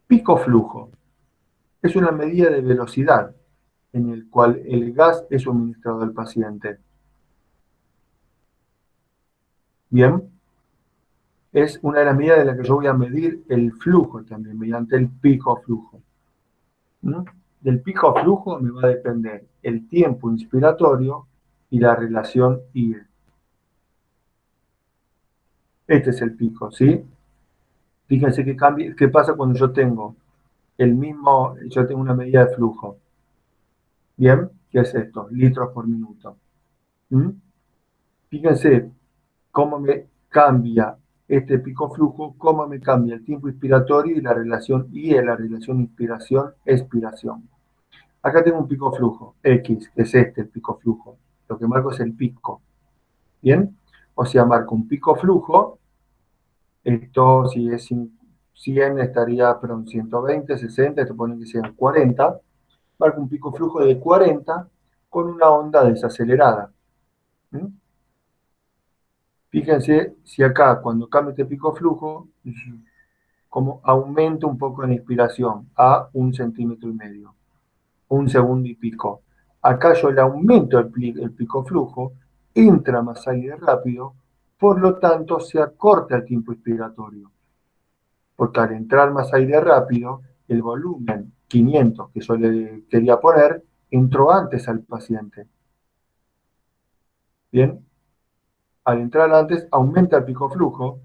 Pico flujo. Es una medida de velocidad en el cual el gas es suministrado al paciente. Bien, es una de las medidas de las que yo voy a medir el flujo también, mediante el pico flujo. ¿Mm? Del pico flujo me va a depender el tiempo inspiratorio y la relación IE. Este es el pico, ¿sí? Fíjense qué pasa cuando yo tengo yo tengo una medida de flujo. Bien, ¿qué es esto? Litros por minuto. ¿Mm? Fíjense cómo me cambia este pico flujo, cómo me cambia el tiempo inspiratorio y la relación IE, la relación inspiración-expiración. Acá tengo un pico flujo, X, que es este el pico flujo. Lo que marco es el pico. ¿Bien? O sea, marco un pico flujo. Esto, si es 100, estaría, perdón, 120, 60, esto pone que sean 40. Marco un pico flujo de 40 con una onda desacelerada. ¿Mm? Fíjense si acá, cuando cambio este pico flujo, como aumento un poco la inspiración a 1,5 cm, 1 segundo y pico. Acá yo le aumento el pico flujo, entra más aire rápido, por lo tanto se acorta el tiempo inspiratorio. Porque al entrar más aire rápido, el volumen 500 que yo le quería poner, entró antes al paciente. Bien, al entrar antes aumenta el pico flujo,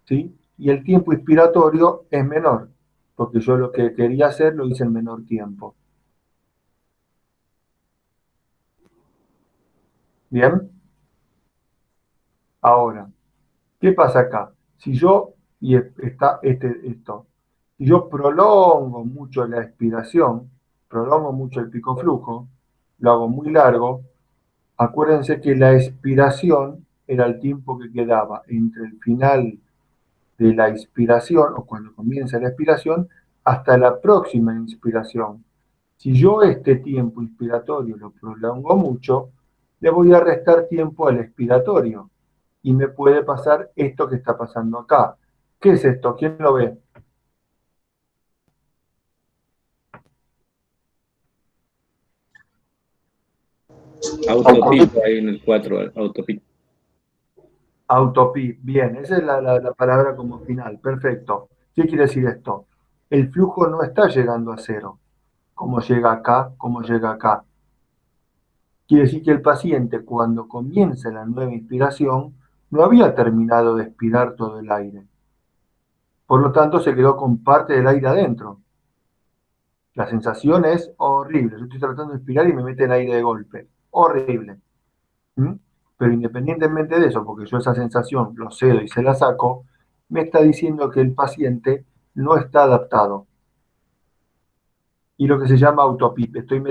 ¿sí? Y el tiempo inspiratorio es menor, porque yo lo que quería hacer lo hice en menor tiempo. Bien, ahora, ¿qué pasa acá? Si yo, y está esto, si yo prolongo mucho la expiración, prolongo mucho el pico flujo, lo hago muy largo, acuérdense que la expiración era el tiempo que quedaba entre el final de la inspiración, o cuando comienza la expiración, hasta la próxima inspiración. Si yo este tiempo inspiratorio lo prolongo mucho, le voy a restar tiempo al expiratorio. Y me puede pasar esto que está pasando acá. ¿Qué es esto? ¿Quién lo ve? Autopip ahí en el 4, autopip. Autopip, bien, esa es la palabra como final, perfecto. ¿Qué quiere decir esto? El flujo no está llegando a cero, como llega acá, como llega acá. Quiere decir que el paciente, cuando comienza la nueva inspiración, no había terminado de expirar todo el aire. Por lo tanto, se quedó con parte del aire adentro. La sensación es horrible. Yo estoy tratando de expirar y me mete el aire de golpe. Horrible. ¿Mm? Pero independientemente de eso, porque yo esa sensación lo cedo y se la saco, me está diciendo que el paciente no está adaptado. Y lo que se llama autopip, estoy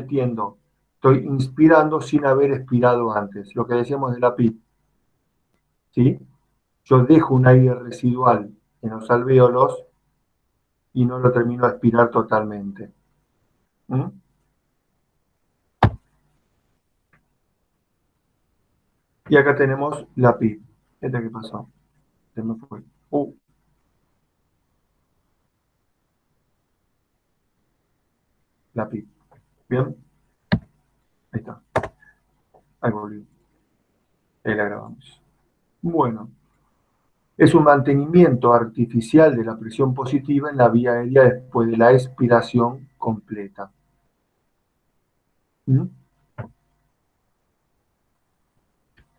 inspirando sin haber expirado antes, lo que decíamos de la PIP. ¿Sí? Yo dejo un aire residual en los alvéolos y no lo termino de expirar totalmente. ¿Mm? Y acá tenemos la PIP. ¿Esta qué pasó? Se me fue. La PIP. ¿Bien? Ahí está. Ahí volvió. Ahí la grabamos. Bueno, es un mantenimiento artificial de la presión positiva en la vía aérea después de la expiración completa. ¿Mm?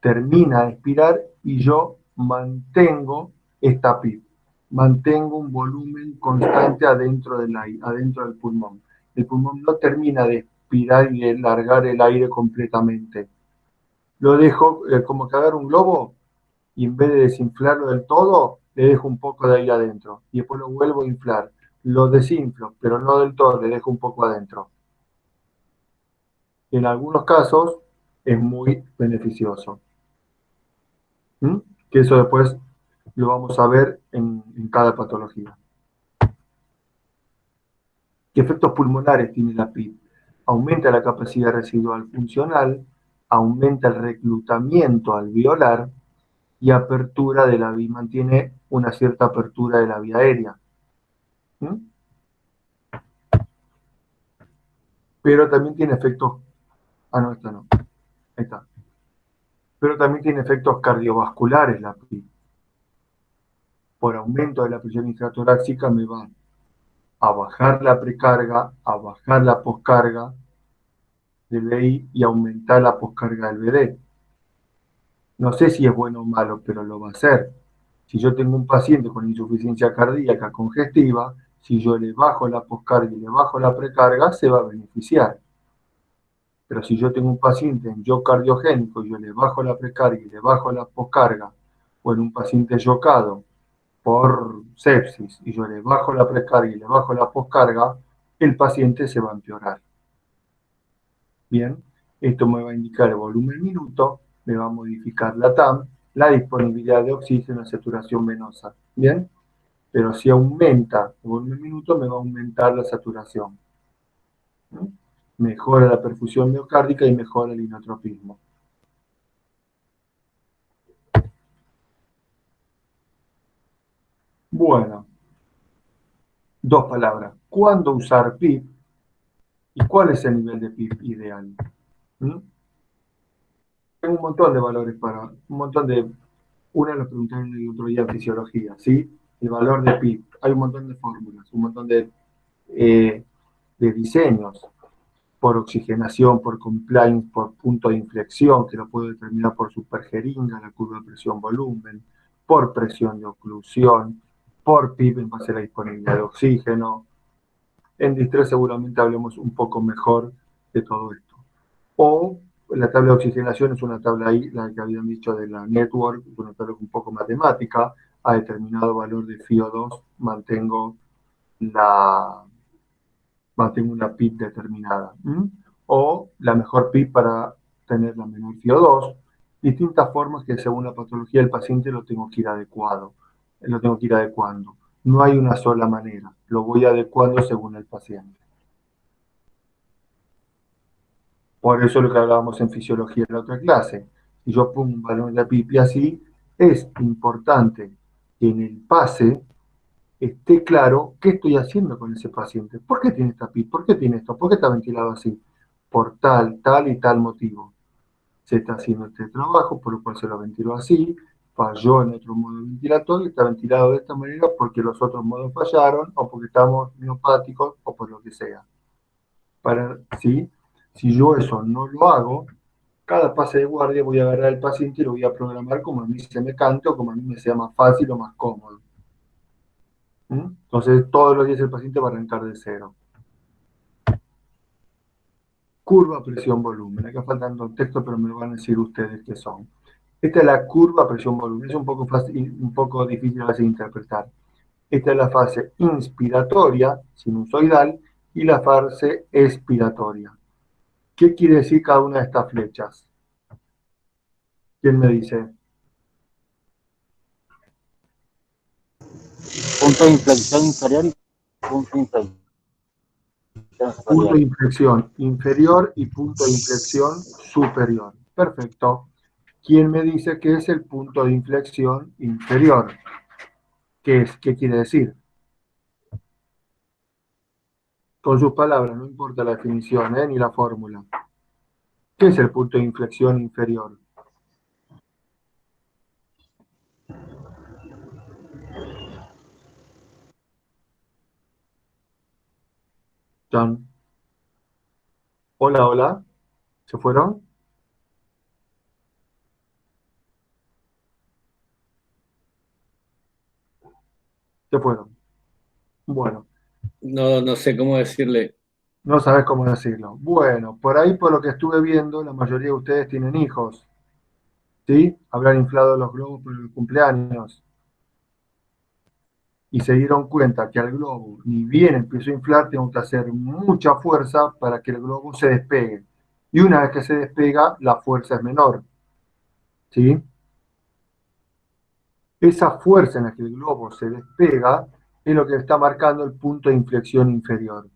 Termina de expirar y yo mantengo esta PIP. Mantengo un volumen constante adentro del pulmón. El pulmón no termina de expirar y de largar el aire completamente. Lo dejo como que agarro un globo y en vez de desinflarlo del todo, le dejo un poco de aire adentro. Y después lo vuelvo a inflar. Lo desinflo, pero no del todo, le dejo un poco adentro. En algunos casos es muy beneficioso. ¿Mm? Que eso después lo vamos a ver en cada patología. ¿Qué efectos pulmonares tiene la PIP? Aumenta la capacidad residual funcional, aumenta el reclutamiento alveolar y apertura de la vía, mantiene una cierta apertura de la vía aérea. ¿Mm? Pero también tiene efectos, no, esta no, ahí está. Pero también tiene efectos cardiovasculares la PIP. Por aumento de la presión intratorácica me va a bajar la precarga, a bajar la poscarga del BI y aumentar la poscarga del BD. No sé si es bueno o malo, pero lo va a hacer. Si yo tengo un paciente con insuficiencia cardíaca congestiva, si yo le bajo la poscarga y le bajo la precarga, se va a beneficiar. Pero si yo tengo un paciente en shock cardiogénico y yo le bajo la precarga y le bajo la poscarga, o en un paciente chocado por sepsis y yo le bajo la precarga y le bajo la poscarga, el paciente se va a empeorar. Bien, esto me va a indicar el volumen minuto, me va a modificar la TAM, la disponibilidad de oxígeno, la saturación venosa. Bien, pero si aumenta el volumen minuto, me va a aumentar la saturación. ¿Mm? Mejora la perfusión miocárdica y mejora el inotropismo. Bueno, dos palabras. ¿Cuándo usar PIP? ¿Y cuál es el nivel de PIP ideal? ¿Mm? Tengo un montón de valores una lo preguntaron el otro día en fisiología, ¿sí? El valor de PIP. Hay un montón de fórmulas, un montón de diseños por oxigenación, por compliance, por punto de inflexión, que lo puedo determinar por superjeringa, la curva de presión-volumen, por presión de oclusión, por PIP en base a la disponibilidad de oxígeno. En distrés seguramente hablemos un poco mejor de todo esto. O la tabla de oxigenación es una tabla ahí, la que habían dicho de la network, una tabla un poco matemática, a determinado valor de FiO2 mantengo una PIP determinada. O la mejor PIP para tener la menor FiO2, distintas formas que según la patología del paciente lo tengo que ir adecuando. No hay una sola manera, lo voy adecuando según el paciente. Por eso lo que hablábamos en fisiología en la otra clase. Si yo pongo un balón de PIP así, es importante que en el pase esté claro qué estoy haciendo con ese paciente. ¿Por qué tiene esta PIP? ¿Por qué tiene esto? ¿Por qué está ventilado así? Por tal y tal motivo. se está haciendo este trabajo, por lo cual se lo ventiló así, falló en otro modo ventilatorio, está ventilado de esta manera porque los otros modos fallaron, o porque estamos miopáticos, o por lo que sea. ¿Sí? Si yo eso no lo hago, cada pase de guardia voy a agarrar al paciente y lo voy a programar como a mí se me cante o como a mí me sea más fácil o más cómodo. Entonces, todos los días el paciente va a arrancar de cero. Curva, presión, volumen. Acá faltan dos textos, pero me lo van a decir ustedes qué son. Esta es la curva, presión, volumen. Es un poco difícil a veces de interpretar. Esta es la fase inspiratoria, sinusoidal, y la fase expiratoria. ¿Qué quiere decir cada una de estas flechas? ¿Quién me dice? Punto de inflexión inferior y punto de inflexión Punto de superior. inflexión inferior y punto de inflexión superior. Perfecto. ¿Quién me dice qué es el punto de inflexión inferior? ¿Qué es? ¿Qué quiere decir? Con sus palabras, no importa la definición, ni la fórmula. ¿Qué es el punto de inflexión inferior? John. Hola, hola. ¿Se fueron? Se fueron. Bueno, No, no sé cómo decirle. no sabes cómo decirlo. Bueno, por ahí por lo que estuve viendo, la mayoría de ustedes tienen hijos. ¿Sí? Habrán inflado los globos por el cumpleaños. Y se dieron cuenta que al globo, ni bien empezó a inflar, tengo que hacer mucha fuerza para que el globo se despegue. Y una vez que se despega, la fuerza es menor. ¿Sí? Esa fuerza en la que el globo se despega es lo que está marcando el punto de inflexión inferior.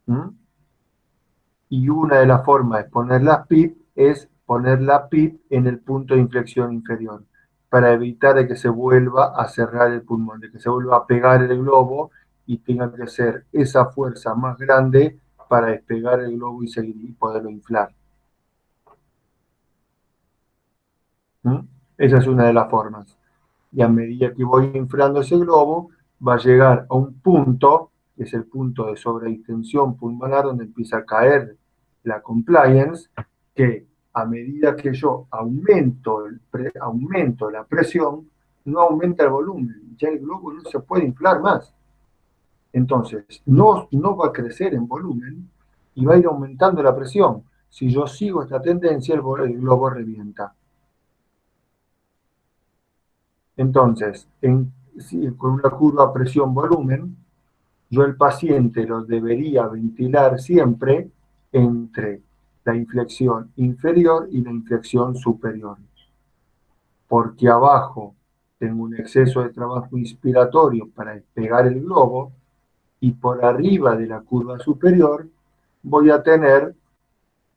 ¿Mm? Y una de las formas de poner la PIP es poner la PIP en el punto de inflexión inferior, para evitar de que se vuelva a cerrar el pulmón, de que se vuelva a pegar el globo y tenga que hacer esa fuerza más grande para despegar el globo y seguir y poderlo inflar. ¿Mm? Esa es una de las formas. Y a medida que voy inflando ese globo, va a llegar a un punto, que es el punto de sobredistensión pulmonar, donde empieza a caer la compliance, que a medida que yo aumento la presión, no aumenta el volumen, ya el globo no se puede inflar más. Entonces, no va a crecer en volumen y va a ir aumentando la presión. Si yo sigo esta tendencia, el globo revienta. Entonces, con una curva presión-volumen, yo el paciente lo debería ventilar siempre entre la inflexión inferior y la inflexión superior. Porque abajo tengo un exceso de trabajo inspiratorio para despegar el globo y por arriba de la curva superior voy a tener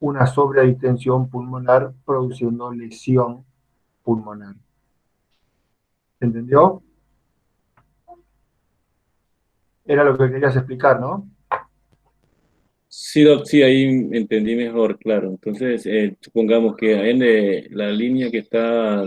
una sobredistensión pulmonar produciendo lesión pulmonar. ¿Entendió? Era lo que querías explicar, ¿no? Sí, Doc, sí, ahí entendí mejor, claro. Entonces, supongamos que en la línea que está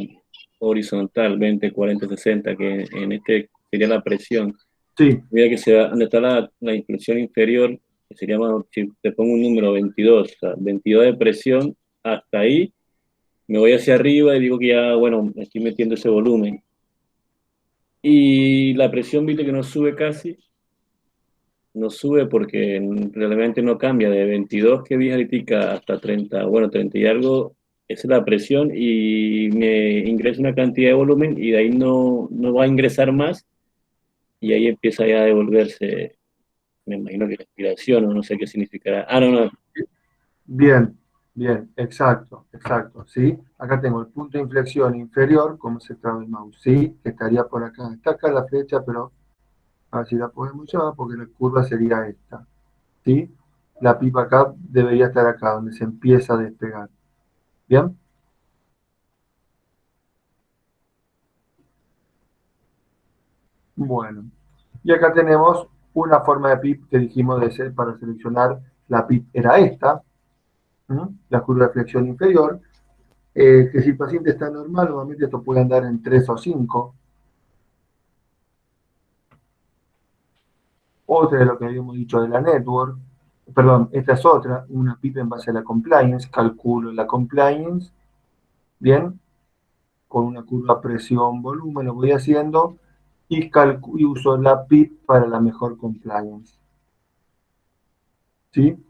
horizontal, 20, 40, 60, que en este sería la presión, Sí, mira que donde está la inflexión inferior, que sería más, si te pongo un número 22, o sea, 22 de presión, hasta ahí, me voy hacia arriba y digo que ya, bueno, me estoy metiendo ese volumen. Y la presión, viste que no sube casi, no sube porque realmente no cambia de 22 que vi ahorita hasta 30, bueno, 30 y algo, esa es la presión y me ingresa una cantidad de volumen y de ahí no va a ingresar más y ahí empieza ya a devolverse, me imagino que la expiración o no sé qué significará. Ah, no, no, bien, bien, exacto, exacto, ¿sí? Acá tengo el punto de inflexión inferior, como se traba el mouse, ¿sí? Que estaría por acá. Está acá la flecha, pero a ver si la podemos llevar, porque la curva sería esta, ¿sí? La pipa acá debería estar acá, donde se empieza a despegar. ¿Bien? Bueno. Y acá tenemos una forma de PIP que dijimos de ser para seleccionar la PIP era esta, la curva de flexión inferior, que si el paciente está normal, normalmente esto puede andar en 3 o 5. Otra de lo que habíamos dicho de la network, perdón, esta es otra, una PIP en base a la compliance, calculo la compliance, bien, con una curva presión-volumen lo voy haciendo, y uso la PIP para la mejor compliance. ¿Sí?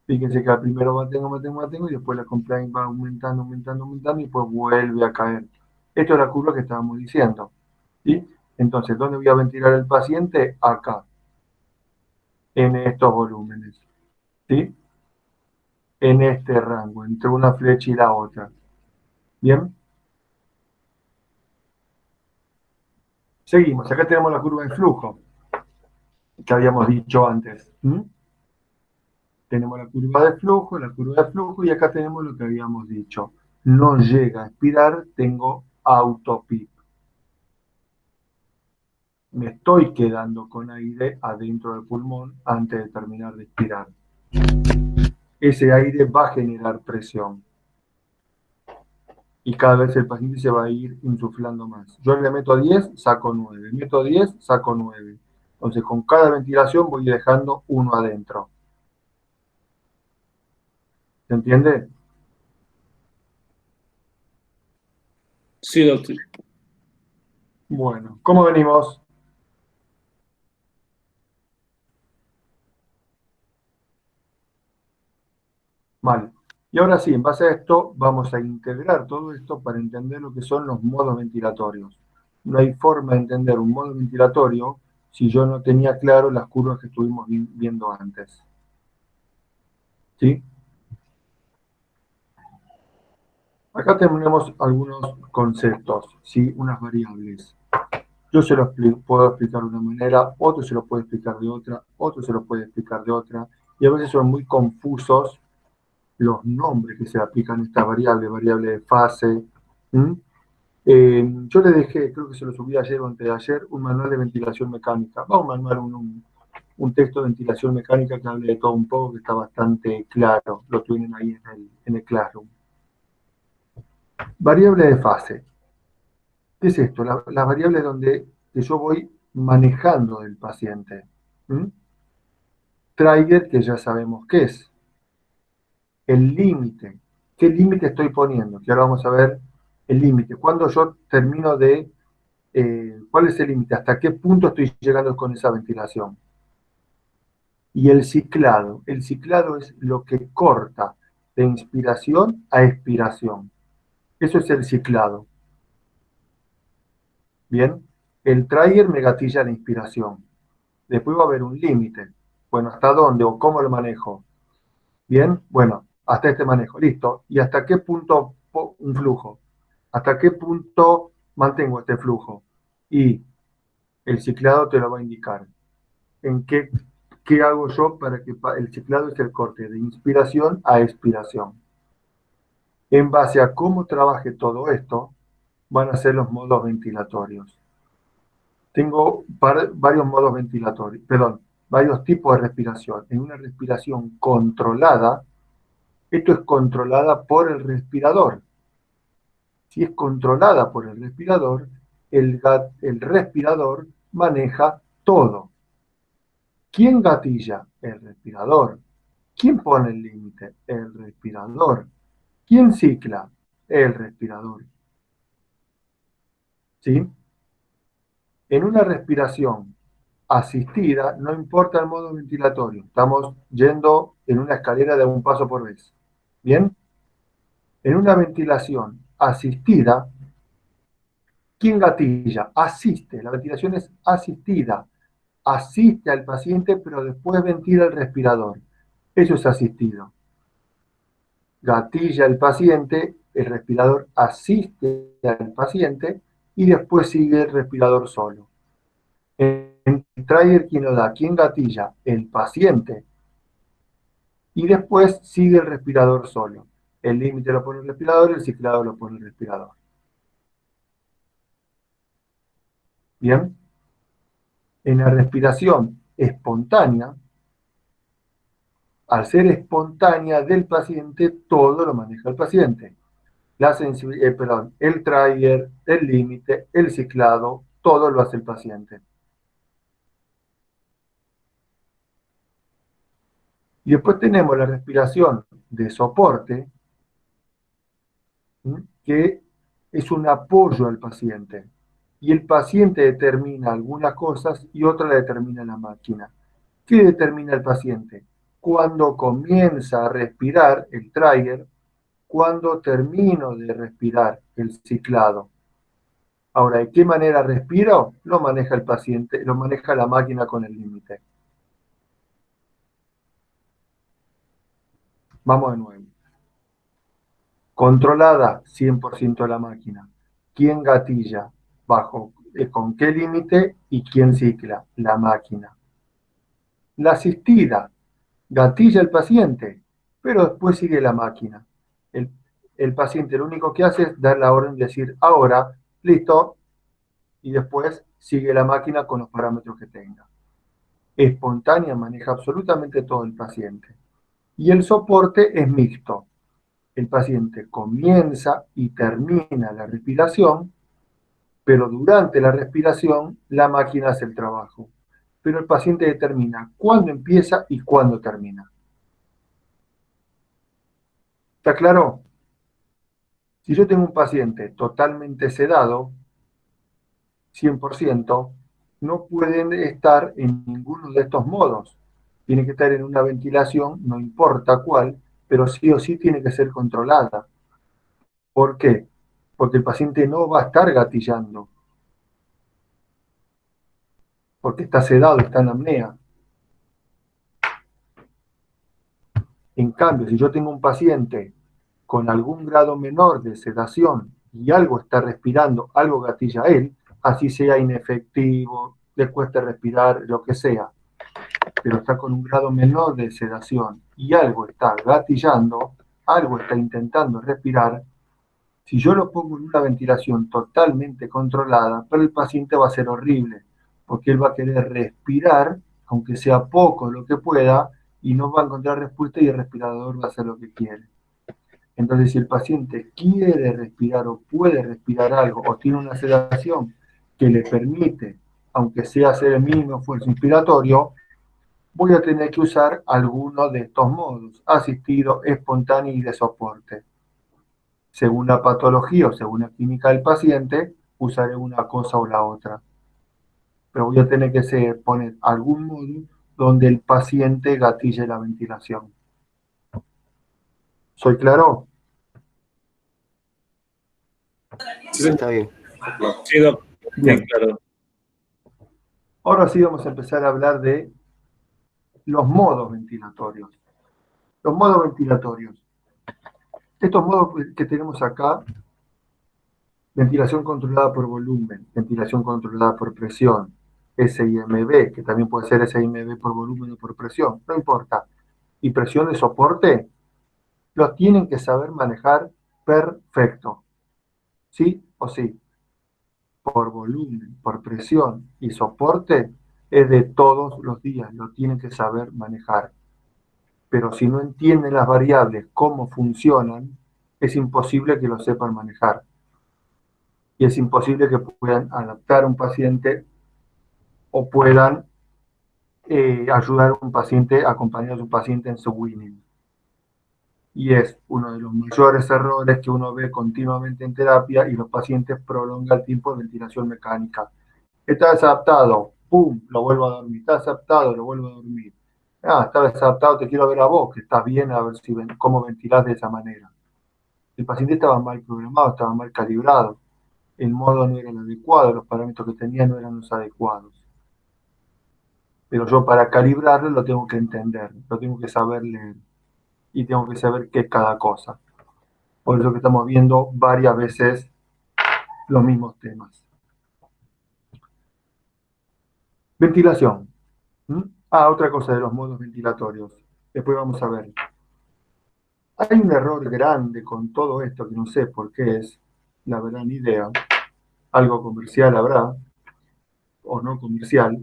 Fíjense que al primero mantengo, y después la compliance va aumentando, y después vuelve a caer. Esto es la curva que estábamos diciendo. ¿Sí? Entonces, ¿dónde voy a ventilar el paciente? Acá, en estos volúmenes. ¿Sí? En este rango, entre una flecha y la otra. ¿Bien? Seguimos. Acá tenemos la curva de flujo, que habíamos dicho antes. Tenemos la curva de flujo, y acá tenemos lo que habíamos dicho. No llega a expirar, tengo autopip. Me estoy quedando con aire adentro del pulmón antes de terminar de expirar. Ese aire va a generar presión. Y cada vez el paciente se va a ir insuflando más. Yo le meto 10, saco 9. Meto 10, saco 9. Entonces, con cada ventilación voy dejando uno adentro. ¿Se entiende? Sí, doctor. Bueno, ¿cómo venimos? Mal. Y ahora sí, en base a esto, vamos a integrar todo esto para entender lo que son los modos ventilatorios. No hay forma de entender un modo ventilatorio si yo no tenía claro las curvas que estuvimos viendo antes. ¿Sí? Acá tenemos algunos conceptos, ¿sí? Unas variables. Yo se los puedo explicar de una manera, otro se lo puede explicar de otra, otro se lo puede explicar de otra, y a veces son muy confusos los nombres que se aplican a esta variable de fase. Yo le dejé, creo que se lo subí ayer o antes de ayer, un manual de ventilación mecánica. Va un manual, un texto de ventilación mecánica que hable de todo un poco, que está bastante claro. Lo tienen ahí en el Classroom. Variable de fase. ¿Qué es esto? La variable donde que yo voy manejando del paciente. Trigger, que ya sabemos qué es. El límite. ¿Qué límite estoy poniendo? Que ahora vamos a ver el límite. Cuando yo termino de... ¿cuál es el límite? ¿Hasta qué punto estoy llegando con esa ventilación? Y el ciclado. El ciclado es lo que corta de inspiración a expiración. Eso es el ciclado. Bien. El trigger me gatilla la inspiración. Después va a haber un límite. Bueno, ¿hasta dónde o cómo lo manejo? Bien, bueno, hasta este manejo, listo. ¿Y hasta qué punto un flujo? ¿Hasta qué punto mantengo este flujo? Y el ciclado te lo va a indicar. ¿En qué hago yo para que el ciclado es el corte de inspiración a expiración? En base a cómo trabaje todo esto, van a ser los modos ventilatorios. Tengo varios modos ventilatorios, perdón, varios tipos de respiración. En una respiración controlada, esto es controlada por el respirador. Si es controlada por el respirador, el respirador maneja todo. ¿Quién gatilla? El respirador. ¿Quién pone el límite? El respirador. ¿Quién cicla? El respirador. ¿Sí? En una respiración asistida, no importa el modo ventilatorio, estamos yendo en una escalera de un paso por vez. ¿Bien? En una ventilación asistida, ¿quién gatilla? Asiste, la ventilación es asistida. Asiste al paciente, pero después ventila el respirador. Eso es asistido. Gatilla el paciente, el respirador asiste al paciente y después sigue el respirador solo. En el trigger, ¿quién lo da? ¿Quién gatilla? El paciente. Y después sigue el respirador solo. El límite lo pone el respirador, el ciclado lo pone el respirador. Bien. En la respiración espontánea, al ser espontánea del paciente, todo lo maneja el paciente. El trigger, el límite, el ciclado, todo lo hace el paciente. Y después tenemos la respiración de soporte, que es un apoyo al paciente. Y el paciente determina algunas cosas y otras la determina la máquina. ¿Qué determina el paciente? Cuando comienza a respirar el trigger, cuando termino de respirar el ciclado. Ahora, ¿de qué manera respiro? Lo maneja el paciente, lo maneja la máquina con el límite. Vamos de nuevo. Controlada 100% la máquina. ¿Quién gatilla? ¿Con qué límite? ¿Y quién cicla? La máquina. La asistida. Gatilla el paciente, pero después sigue la máquina. El paciente lo único que hace es dar la orden de decir ahora, listo, y después sigue la máquina con los parámetros que tenga. Espontánea maneja absolutamente todo el paciente. Y el soporte es mixto. El paciente comienza y termina la respiración, pero durante la respiración la máquina hace el trabajo. Pero el paciente determina cuándo empieza y cuándo termina. ¿Está claro? Si yo tengo un paciente totalmente sedado, 100%, no pueden estar en ninguno de estos modos. Tiene que estar en una ventilación, no importa cuál, pero sí o sí tiene que ser controlada. ¿Por qué? Porque el paciente no va a estar gatillando, porque está sedado, está en apnea. En cambio, si yo tengo un paciente con algún grado menor de sedación y algo está respirando, algo gatilla a él, así sea inefectivo, le cueste respirar, lo que sea, pero está con un grado menor de sedación y algo está gatillando, algo está intentando respirar, si yo lo pongo en una ventilación totalmente controlada, para el paciente va a ser horrible, porque él va a querer respirar, aunque sea poco lo que pueda, y no va a encontrar respuesta y el respirador va a hacer lo que quiere. Entonces, si el paciente quiere respirar o puede respirar algo o tiene una sedación que le permite, aunque sea hacer el mínimo esfuerzo inspiratorio, voy a tener que usar alguno de estos modos: asistido, espontáneo y de soporte. Según la patología o según la clínica del paciente, usaré una cosa o la otra. Pero voy a tener que poner algún modo donde el paciente gatille la ventilación. ¿Soy claro? Sí, Está bien. Sí, Doc. Bien. Sí, claro. Ahora sí vamos a empezar a hablar de los modos ventilatorios. Los modos ventilatorios. Estos modos que tenemos acá: ventilación controlada por volumen, ventilación controlada por presión, SIMB, que también puede ser SIMB por volumen o por presión, no importa. Y presión de soporte, los tienen que saber manejar perfecto. ¿Sí o sí? Por volumen, por presión y soporte, es de todos los días, lo tienen que saber manejar. Pero si no entienden las variables, cómo funcionan, es imposible que lo sepan manejar. Y es imposible que puedan adaptar a un paciente o puedan ayudar a un paciente, acompañar a un paciente en su winning. Y es uno de los mayores errores que uno ve continuamente en terapia, y los pacientes prolongan el tiempo de ventilación mecánica. Está desadaptado, ¡pum!, lo vuelvo a dormir. Está desadaptado, lo vuelvo a dormir. Ah, está desadaptado, te quiero ver a vos, que estás bien, a ver cómo ventilás de esa manera. El paciente estaba mal programado, estaba mal calibrado. El modo no era el adecuado, los parámetros que tenía no eran los adecuados. Pero yo, para calibrarlo, lo tengo que entender, lo tengo que saber leer y tengo que saber qué es cada cosa. Por eso que estamos viendo varias veces los mismos temas. Ventilación. Otra cosa de los modos ventilatorios. Después vamos a ver. Hay un error grande con todo esto que no sé por qué es, la verdad ni idea. Algo comercial habrá, o no comercial.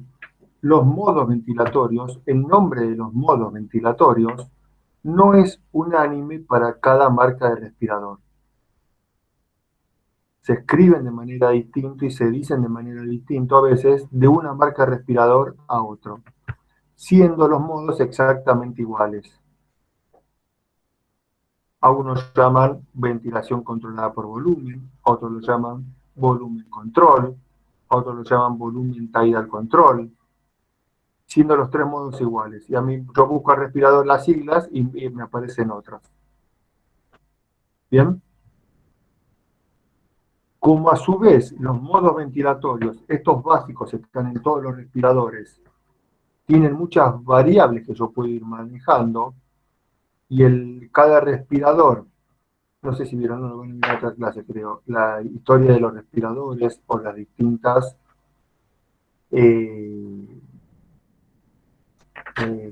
Los modos ventilatorios, el nombre de los modos ventilatorios no es unánime para cada marca de respirador. Se escriben de manera distinta y se dicen de manera distinta a veces de una marca de respirador a otro, siendo los modos exactamente iguales. A unos llaman ventilación controlada por volumen, otros lo llaman volumen control, otros lo llaman volumen tidal control, siendo los tres modos iguales. Y a mí yo busco al respirador las siglas y me aparecen otras. ¿Bien? Como a su vez los modos ventilatorios, estos básicos están en todos los respiradores, tienen muchas variables que yo puedo ir manejando, y cada respirador, no sé si vieron, no lo van a ver en otra clase, creo, la historia de los respiradores o las distintas,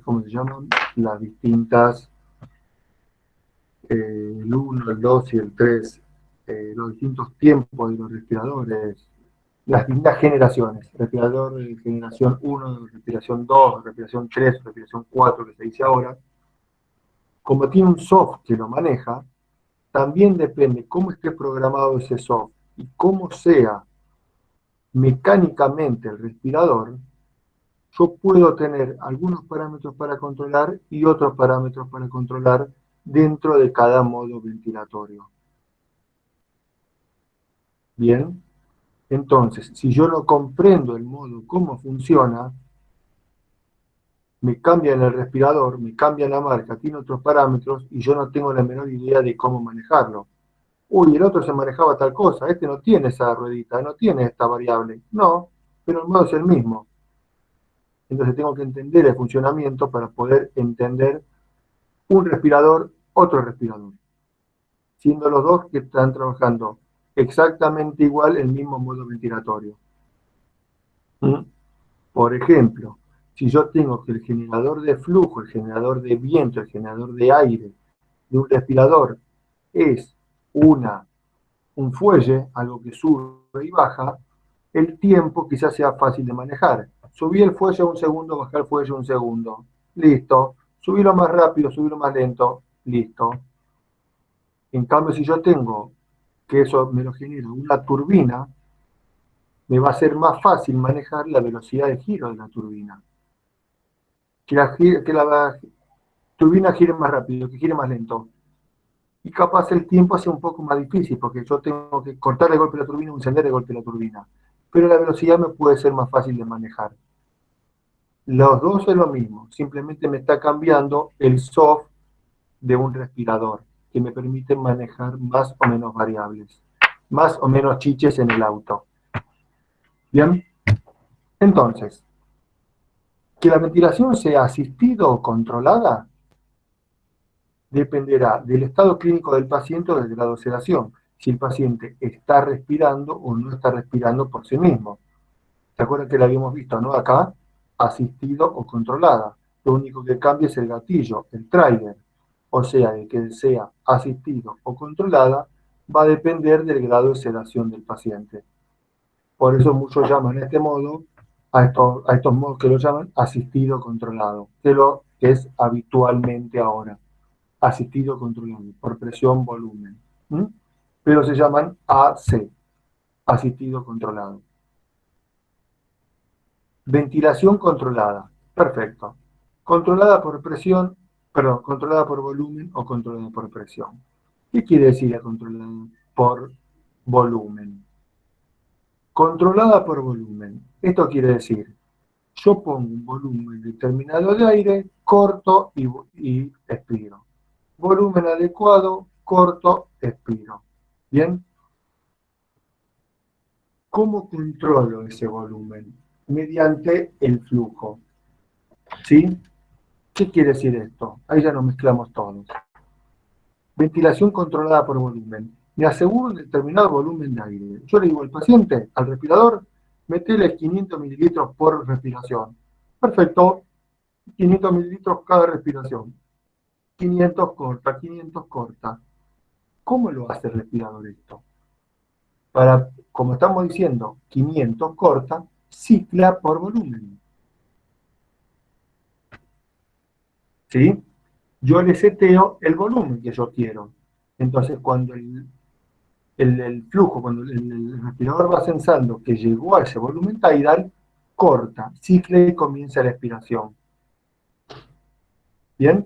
¿cómo se llaman? Las distintas, el 1, el 2 y el 3, los distintos tiempos de los respiradores, las distintas generaciones, respirador de generación 1, respiración 2, respiración 3, respiración 4, que se dice ahora, como tiene un soft que lo maneja, también depende cómo esté programado ese soft y cómo sea mecánicamente el respirador, yo puedo tener algunos parámetros para controlar y otros parámetros para controlar dentro de cada modo ventilatorio. Bien, entonces, si yo no comprendo el modo, cómo funciona, me cambian el respirador, me cambian la marca, tiene otros parámetros y yo no tengo la menor idea de cómo manejarlo. Uy, el otro se manejaba tal cosa, este no tiene esa ruedita, no tiene esta variable. No, pero el modo es el mismo. Entonces tengo que entender el funcionamiento para poder entender un respirador, otro respirador, siendo los dos que están trabajando exactamente igual el mismo modo ventilatorio. Por ejemplo, si yo tengo que el generador de flujo, el generador de viento, el generador de aire de un respirador es un fuelle, algo que sube y baja, el tiempo quizás sea fácil de manejar. Subí el fuelle un segundo, bajé el fuelle un segundo. Listo. Subirlo más rápido, subirlo más lento. Listo. En cambio, si yo tengo que eso me lo genera una turbina, me va a ser más fácil manejar la velocidad de giro de la turbina. Que la turbina gire más rápido, que gire más lento. Y capaz el tiempo sea un poco más difícil, porque yo tengo que cortar de golpe la turbina o encender de golpe la turbina. Pero la velocidad me puede ser más fácil de manejar. Los dos es lo mismo, simplemente me está cambiando el soft de un respirador, que me permite manejar más o menos variables, más o menos chiches en el auto. ¿Bien? Entonces, que la ventilación sea asistida o controlada dependerá del estado clínico del paciente o del grado de sedación, si el paciente está respirando o no está respirando por sí mismo. ¿Se acuerdan que la habíamos visto, no? Acá, asistido o controlada. Lo único que cambia es el gatillo, el trigger. O sea, de que sea asistido o controlada, va a depender del grado de sedación del paciente. Por eso muchos llaman a este modo, a estos modos que lo llaman asistido controlado, que es habitualmente ahora. Asistido controlado, por presión, volumen. Pero se llaman AC, asistido controlado. Ventilación controlada, perfecto. Controlada por presión, perdón, controlada por volumen o controlada por presión. ¿Qué quiere decir la controlada por volumen? Controlada por volumen. Esto quiere decir, yo pongo un volumen determinado de aire, corto y expiro. Volumen adecuado, corto, expiro. ¿Bien? ¿Cómo controlo ese volumen? Mediante el flujo. ¿Sí? ¿Qué quiere decir esto? Ahí ya nos mezclamos todos. Ventilación controlada por volumen. Me aseguro un determinado volumen de aire. Yo le digo al paciente, al respirador, metele 500 mililitros por respiración. Perfecto. 500 mililitros cada respiración. 500 corta, 500 corta. ¿Cómo lo hace el respirador esto? Como estamos diciendo, 500 corta, cicla por volumen. ¿Sí? yo le seteo el volumen que yo quiero. Entonces, cuando el flujo, cuando el respirador va sensando que llegó a ese volumen tidal, corta, cicla y comienza la expiración. ¿Bien?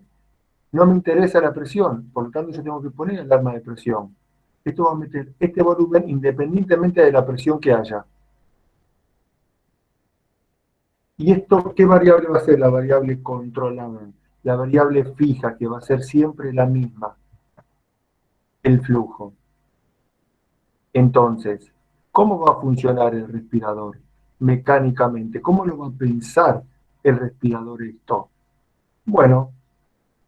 No me interesa la presión, por lo tanto yo tengo que poner alarma de presión. Esto va a meter este volumen independientemente de la presión que haya. ¿Y esto qué variable va a ser? La variable controlada, la variable fija, que va a ser siempre la misma, el flujo. Entonces, ¿cómo va a funcionar el respirador mecánicamente? ¿Cómo lo va a pensar el respirador esto? Bueno,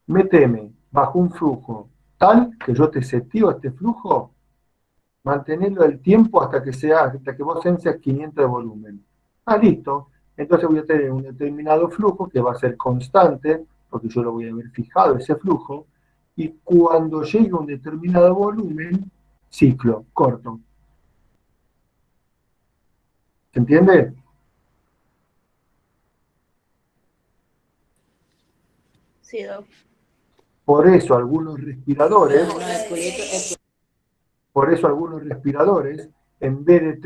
méteme bajo un flujo tal que yo te seteo este flujo, mantenerlo el tiempo hasta que vos senses 500 de volumen. Ah, listo. Entonces voy a tener un determinado flujo que va a ser constante, porque yo lo voy a haber fijado ese flujo, y cuando llegue a un determinado volumen, ciclo, corto. ¿Se entiende? Sí, Doc. Por eso algunos respiradores, en vez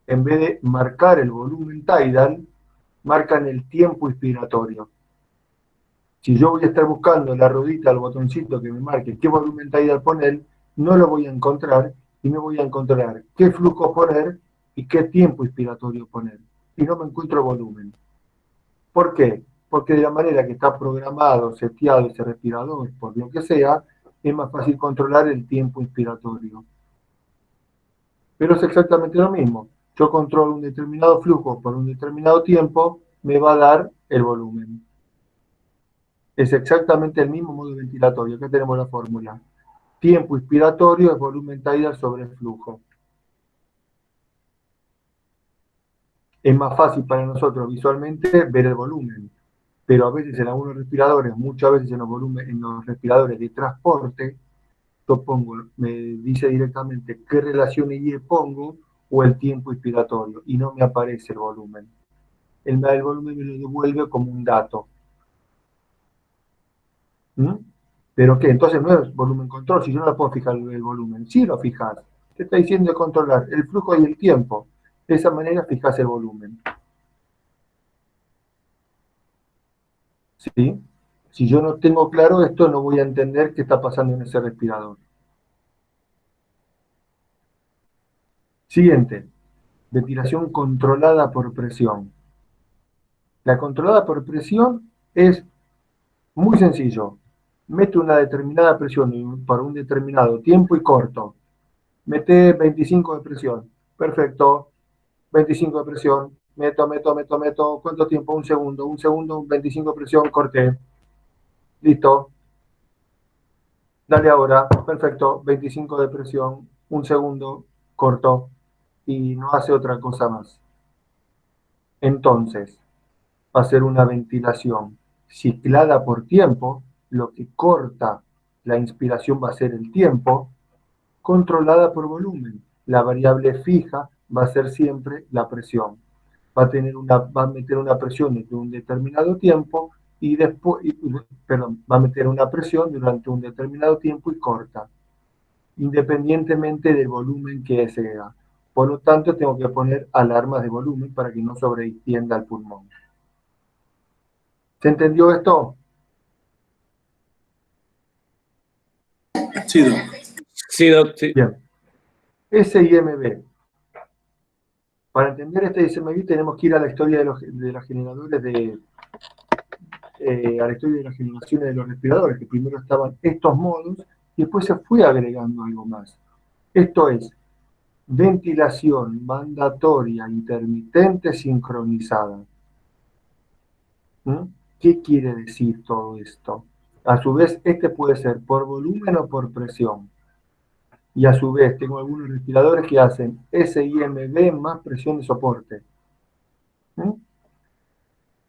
de marcar el volumen tidal, marcan el tiempo inspiratorio. Si yo voy a estar buscando la ruedita, el botoncito que me marque qué volumen tidal poner, no lo voy a encontrar y no voy a encontrar qué flujo poner y qué tiempo inspiratorio poner. Y no me encuentro volumen. ¿Por qué? Porque de la manera que está programado, seteado ese respirador, por lo que sea, es más fácil controlar el tiempo inspiratorio. Pero es exactamente lo mismo. Yo controlo un determinado flujo por un determinado tiempo, me va a dar el volumen. Es exactamente el mismo modo ventilatorio. Acá tenemos la fórmula. Tiempo inspiratorio es volumen tidal sobre el flujo. Es más fácil para nosotros visualmente ver el volumen, pero a veces en algunos respiradores, muchas veces en los respiradores de transporte, yo me dice directamente qué relación IE pongo o el tiempo inspiratorio y no me aparece el volumen. El volumen me lo devuelve como un dato. ¿Mm? ¿Pero qué? Entonces no es volumen control, si yo no la puedo fijar el volumen. Sí lo fijas. Te está diciendo controlar el flujo y el tiempo. De esa manera fijas el volumen. ¿Sí? Si yo no tengo claro esto, no voy a entender qué está pasando en ese respirador. Siguiente. Ventilación controlada por presión. La controlada por presión es muy sencillo. Mete una determinada presión para un determinado tiempo y corto. Mete 25 de presión. Perfecto. 25 de presión. Meto. ¿Cuánto tiempo? Un segundo, 25 de presión, corté. Listo. Dale ahora. Perfecto. 25 de presión. Un segundo, corto. Y no hace otra cosa más. Entonces, va a ser una ventilación ciclada por tiempo, lo que corta la inspiración va a ser el tiempo, controlada por volumen. La variable fija va a ser siempre la presión. Va a meter una presión de un determinado tiempo y después, va a meter una presión durante un determinado tiempo y corta, independientemente del volumen que sea. Por lo tanto, tengo que poner alarmas de volumen para que no sobreextienda el pulmón. ¿Se entendió esto? Sí, Doc. Sí, Doc, sí. Bien. SIMB. Para entender este SIMB tenemos que ir a la historia de los generadores a la historia de las generaciones de los respiradores, que primero estaban estos modos y después se fue agregando algo más. Esto es ventilación mandatoria intermitente sincronizada. ¿Mm? ¿Qué quiere decir todo esto? A su vez, este puede ser por volumen o por presión. Y a su vez, tengo algunos respiradores que hacen SIMB más presión de soporte. ¿Mm?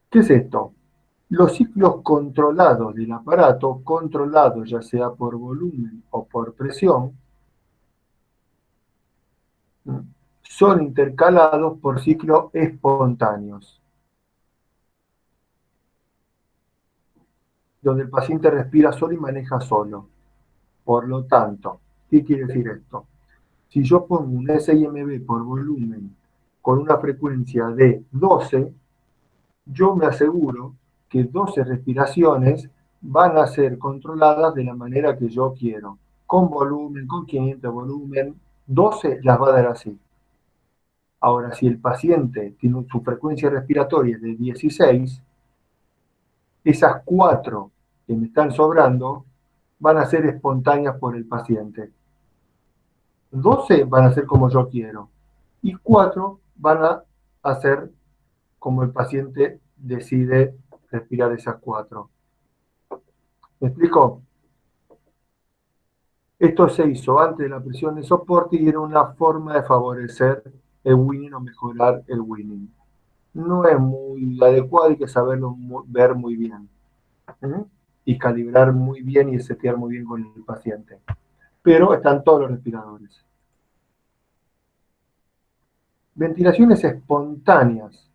¿Qué es esto? Los ciclos controlados del aparato, controlados ya sea por volumen o por presión, son intercalados por ciclos espontáneos. donde el paciente respira solo y maneja solo. Por lo tanto, ¿qué quiere decir esto? Si yo pongo un SIMB por volumen con una frecuencia de 12, yo me aseguro que 12 respiraciones van a ser controladas de la manera que yo quiero. Con volumen, con 500 volumen, 12 las va a dar así. Ahora, si el paciente tiene su frecuencia respiratoria de 16, esas 4 que me están sobrando van a ser espontáneas por el paciente. 12 van a ser como yo quiero y 4 van a hacer como el paciente decide respirar esas 4. ¿Me explico? Esto se hizo antes de la presión de soporte y era una forma de favorecer el winning o mejorar el winning. No es muy adecuado, hay que saberlo ver muy bien. Y calibrar muy bien y setear muy bien con el paciente. Pero están todos los respiradores. Ventilaciones espontáneas.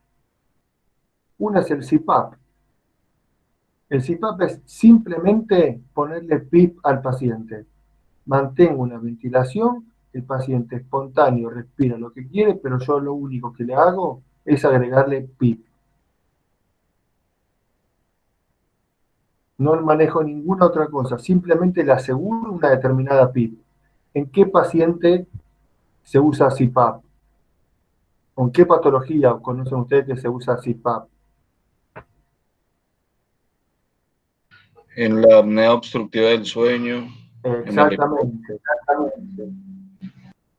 Una es el CPAP. El CPAP es simplemente ponerle PIP al paciente. Mantengo una ventilación, el paciente espontáneo respira lo que quiere, pero yo lo único que le hago es agregarle PIP. No manejo ninguna otra cosa, simplemente le aseguro una determinada PIP. ¿En qué paciente se usa CPAP? ¿Con qué patología conocen ustedes que se usa CPAP? En la apnea obstructiva del sueño. Exactamente.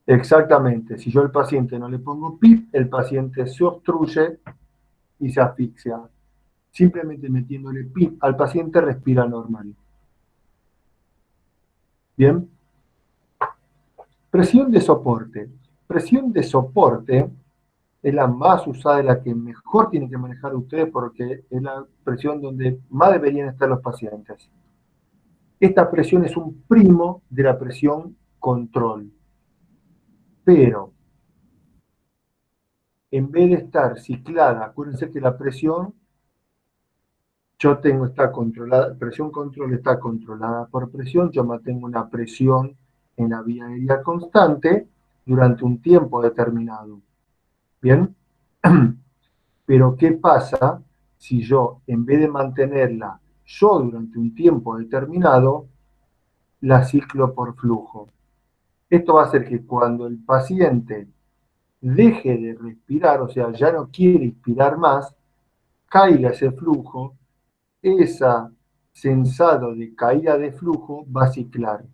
Exactamente. Si yo al paciente no le pongo PIP, el paciente se obstruye y se asfixia. Simplemente metiéndole PIP al paciente respira normal. Bien. Presión de soporte. Presión de soporte es la más usada, es la que mejor tienen que manejar ustedes porque es la presión donde más deberían estar los pacientes. Esta presión es un primo de la presión control. Pero en vez de estar ciclada, acuérdense que la presión está controlada, presión control está controlada por presión, yo mantengo una presión en la vía aérea constante durante un tiempo determinado. ¿Bien? Pero ¿qué pasa si yo, en vez de mantenerla yo durante un tiempo determinado, la ciclo por flujo? Esto va a hacer que cuando el paciente deje de respirar, o sea, ya no quiere inspirar más, caiga ese flujo, esa sensado de caída de flujo va a ciclar.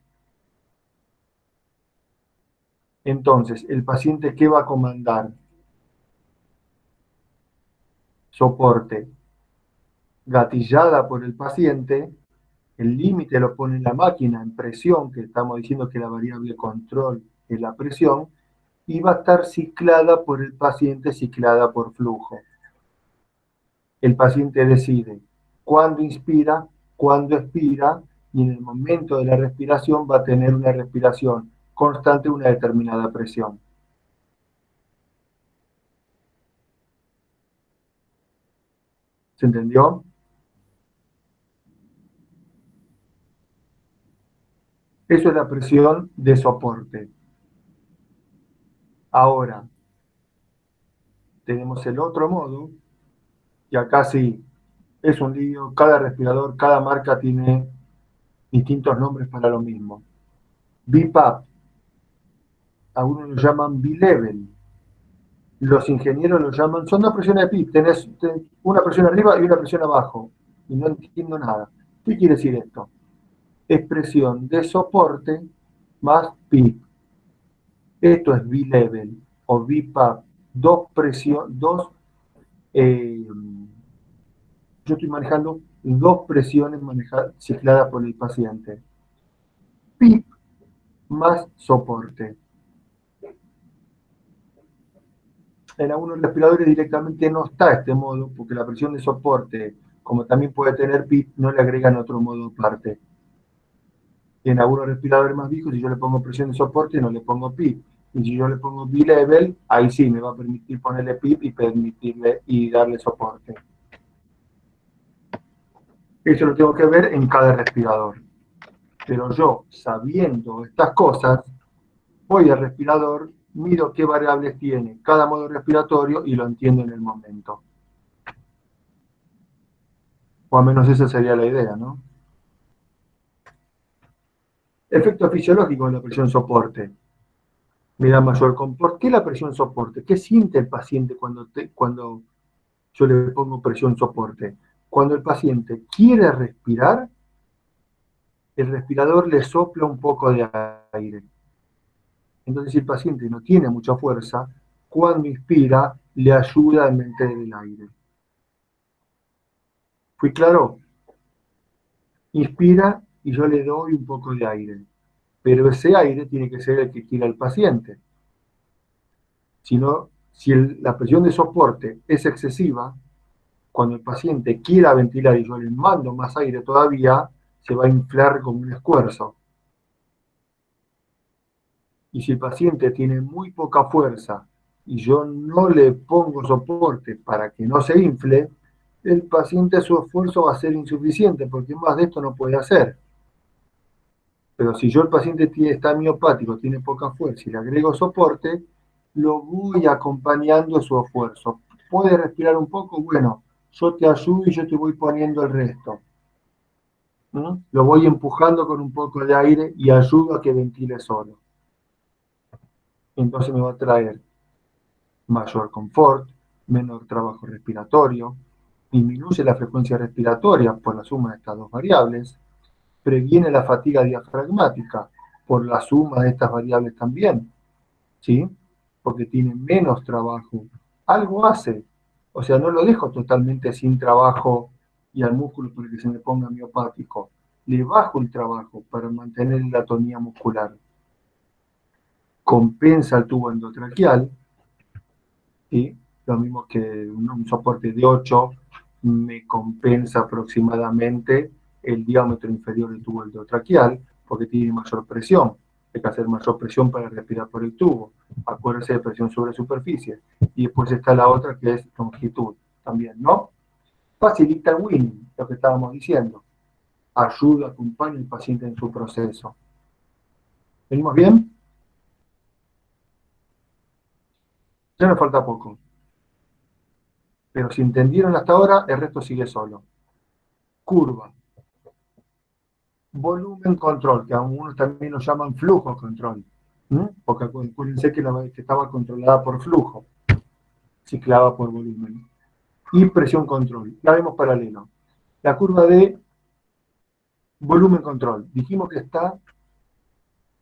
Entonces, ¿el paciente qué va a comandar? Soporte. Gatillada por el paciente, el límite lo pone la máquina en presión, que estamos diciendo que la variable control es la presión, y va a estar ciclada por el paciente, ciclada por flujo. El paciente decide cuándo inspira, cuándo expira, y en el momento de la respiración va a tener una respiración constante a una determinada presión. ¿Se entendió? Eso es la presión de soporte. Ahora, tenemos el otro modo, y acá sí, es un lío, cada respirador, cada marca tiene distintos nombres para lo mismo. BiPAP, algunos lo llaman B-Level, los ingenieros lo llaman, son dos presiones de PIP, tenés una presión arriba y una presión abajo, y no entiendo nada. ¿Qué quiere decir esto? Es presión de soporte más PIP. Esto es B-Level o BiPAP, yo estoy manejando dos presiones cicladas por el paciente. PIP más soporte. En algunos respiradores directamente no está este modo, porque la presión de soporte, como también puede tener PIP, no le agregan otro modo aparte. En algunos respiradores más viejos, si yo le pongo presión de soporte, no le pongo PIP. Y si yo le pongo B-Level, ahí sí me va a permitir ponerle PIP y darle soporte. Eso lo tengo que ver en cada respirador. Pero yo, sabiendo estas cosas, voy al respirador, miro qué variables tiene cada modo respiratorio y lo entiendo en el momento. O al menos esa sería la idea, ¿no? Efecto fisiológico de la presión soporte. Me da mayor confort. ¿Qué es la presión soporte? ¿Qué siente el paciente cuando yo le pongo presión soporte? Cuando el paciente quiere respirar, el respirador le sopla un poco de aire. Entonces, si el paciente no tiene mucha fuerza, cuando inspira, le ayuda a meter el aire. ¿Fui claro? Inspira y yo le doy un poco de aire. Pero ese aire tiene que ser el que quiera el paciente. Si la presión de soporte es excesiva, cuando el paciente quiera ventilar y yo le mando más aire todavía, se va a inflar como un esfuerzo. Y si el paciente tiene muy poca fuerza y yo no le pongo soporte para que no se infle, el paciente su esfuerzo va a ser insuficiente porque más de esto no puede hacer. Pero si yo el paciente está miopático, tiene poca fuerza y le agrego soporte, lo voy acompañando su esfuerzo. ¿Puede respirar un poco? Bueno, yo te ayudo y yo te voy poniendo el resto. Lo voy empujando con un poco de aire y ayudo a que ventile solo. Entonces me va a traer mayor confort, menor trabajo respiratorio, disminuye la frecuencia respiratoria por la suma de estas dos variables, previene la fatiga diafragmática por la suma de estas variables también, ¿sí? Porque tiene menos trabajo. Algo hace, o sea, no lo dejo totalmente sin trabajo y al músculo para que se me ponga miopático. Le bajo el trabajo para mantener la tonía muscular. Compensa el tubo endotraqueal, ¿sí? Lo mismo que un soporte de 8 me compensa aproximadamente el diámetro inferior del tubo endotraqueal porque tiene mayor presión. Hay que hacer mayor presión para respirar por el tubo. Acuérdense de presión sobre superficie. Y después está la otra que es longitud también, ¿no? Facilita el winning, lo que estábamos diciendo. Ayuda, acompaña al paciente en su proceso. ¿Venimos bien? Ya nos falta poco. Pero si entendieron hasta ahora, el resto sigue solo. Curva. Volumen control, que algunos también lo llaman flujo control. Porque acuérdense que estaba controlada por flujo, ciclaba por volumen. Y presión control. La vemos paralelo. La curva de volumen control. Dijimos que está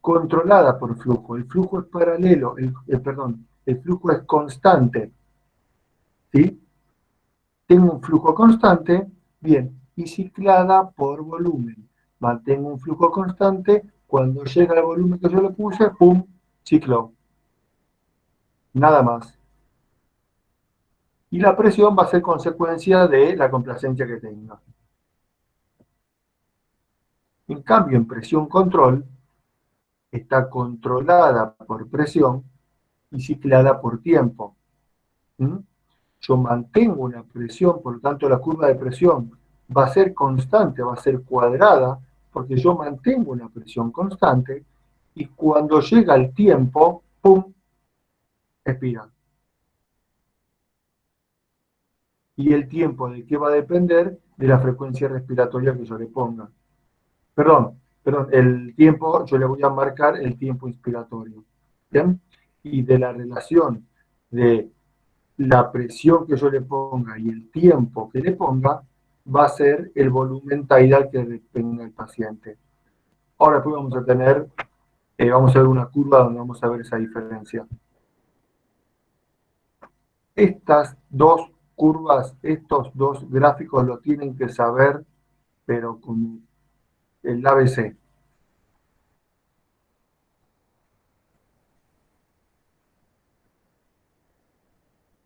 controlada por flujo. El flujo es paralelo, el flujo es constante. ¿Sí? Tengo un flujo constante, bien, y ciclada por volumen. Mantengo un flujo constante, cuando llega al volumen que yo le puse, ¡pum!, ciclo. Nada más. Y la presión va a ser consecuencia de la complacencia que tenga. En cambio, en presión control, está controlada por presión y ciclada por tiempo. Yo mantengo una presión, por lo tanto la curva de presión va a ser constante, va a ser cuadrada, porque yo mantengo una presión constante, y cuando llega el tiempo, ¡pum!, expira. Y el tiempo de qué va a depender de la frecuencia respiratoria que yo le ponga. Perdón, el tiempo, yo le voy a marcar el tiempo inspiratorio. ¿Bien? Y de la relación de la presión que yo le ponga y el tiempo que le ponga, va a ser el volumen tidal que tenga el paciente. Ahora después vamos a tener, vamos a ver una curva donde vamos a ver esa diferencia. Estas dos curvas, estos dos gráficos lo tienen que saber, pero con el ABC.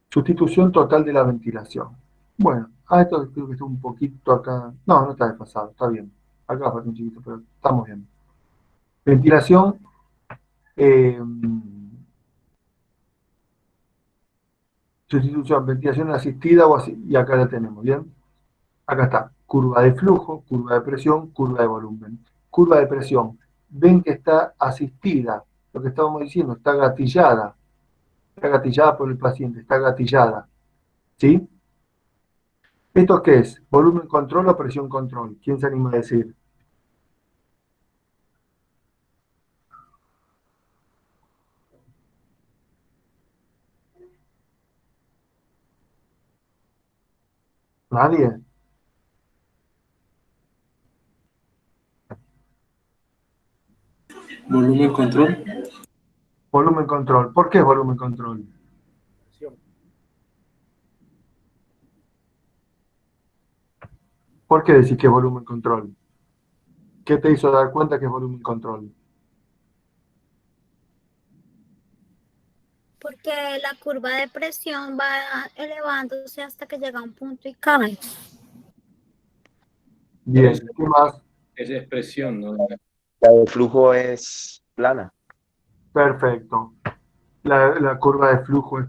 Sustitución total de la ventilación. Bueno, esto creo que está un poquito acá. No está desfasado, está bien. Acá falta un chiquito, pero estamos bien. Ventilación. Sustitución, ventilación asistida o así. Y acá la tenemos, ¿bien? Acá está. curva de flujo, curva de presión, curva de volumen. Curva de presión, ven que está asistida, lo que estábamos diciendo, está gatillada por el paciente, está gatillada, ¿sí? ¿Esto qué es? ¿Volumen control o presión control? ¿Quién se anima a decir? ¿Nadie? Volumen control. Volumen control. ¿Por qué es volumen control? ¿Por qué decís que es volumen control? ¿Qué te hizo dar cuenta que es volumen control? Porque la curva de presión va elevándose hasta que llega a un punto y cae. Bien, ¿qué más? Es expresión, ¿no? La de flujo es plana. Perfecto. La curva de flujo es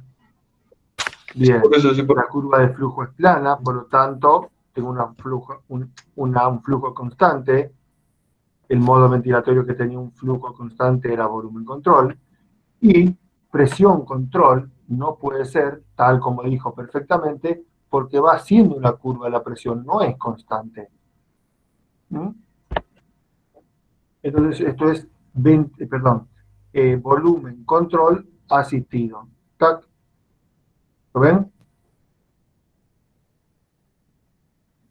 bien. Por eso sí, La curva de flujo es plana, por lo tanto, tengo un flujo constante. El modo ventilatorio que tenía un flujo constante era volumen control. Y presión control no puede ser, tal como dijo perfectamente, porque va haciendo una curva de la presión, no es constante. ¿Mm? Entonces, esto es volumen control asistido. ¿Tac? ¿Lo ven?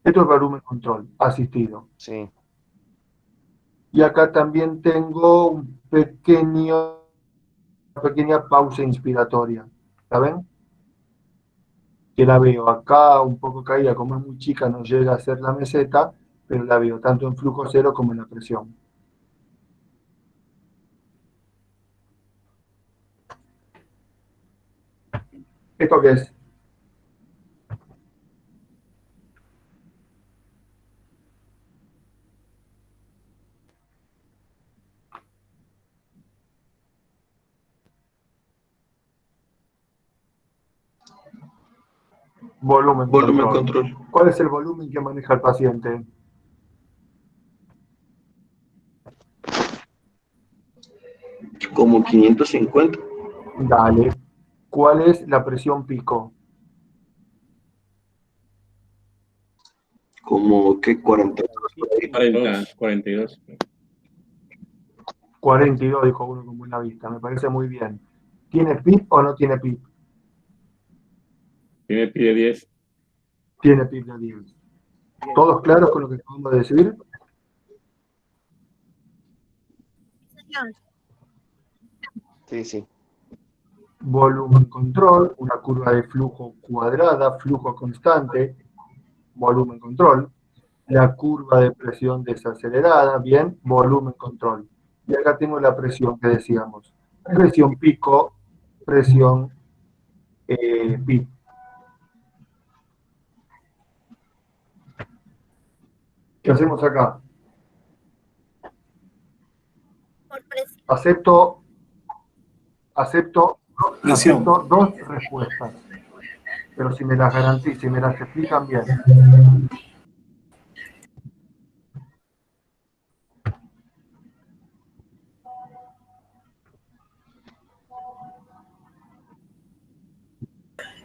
Esto es volumen control asistido. Sí. Y acá también tengo una pequeña pausa inspiratoria. ¿La ven? Que la veo acá un poco caída, como es muy chica, no llega a ser la meseta, pero la veo tanto en flujo cero como en la presión. ¿Esto qué es? Volumen control. ¿Cuál es el volumen que maneja el paciente? Como 550. Dale. ¿Cuál es la presión pico? Como que 40. 42. 42, dijo uno con buena vista. Me parece muy bien. ¿Tiene PIP o no tiene PIP? Tiene pide 10. Tiene PIP de 10. ¿Todos claros con lo que acabamos de decir? Señor. Sí, sí. Volumen control, una curva de flujo cuadrada, flujo constante, volumen control. La curva de presión desacelerada, bien, volumen control. Y acá tengo la presión que decíamos. Presión pico, presión PIP. ¿Qué hacemos acá? Por presión. Acepto Presión. dos respuestas, pero si me las garantizan, si me las explican bien.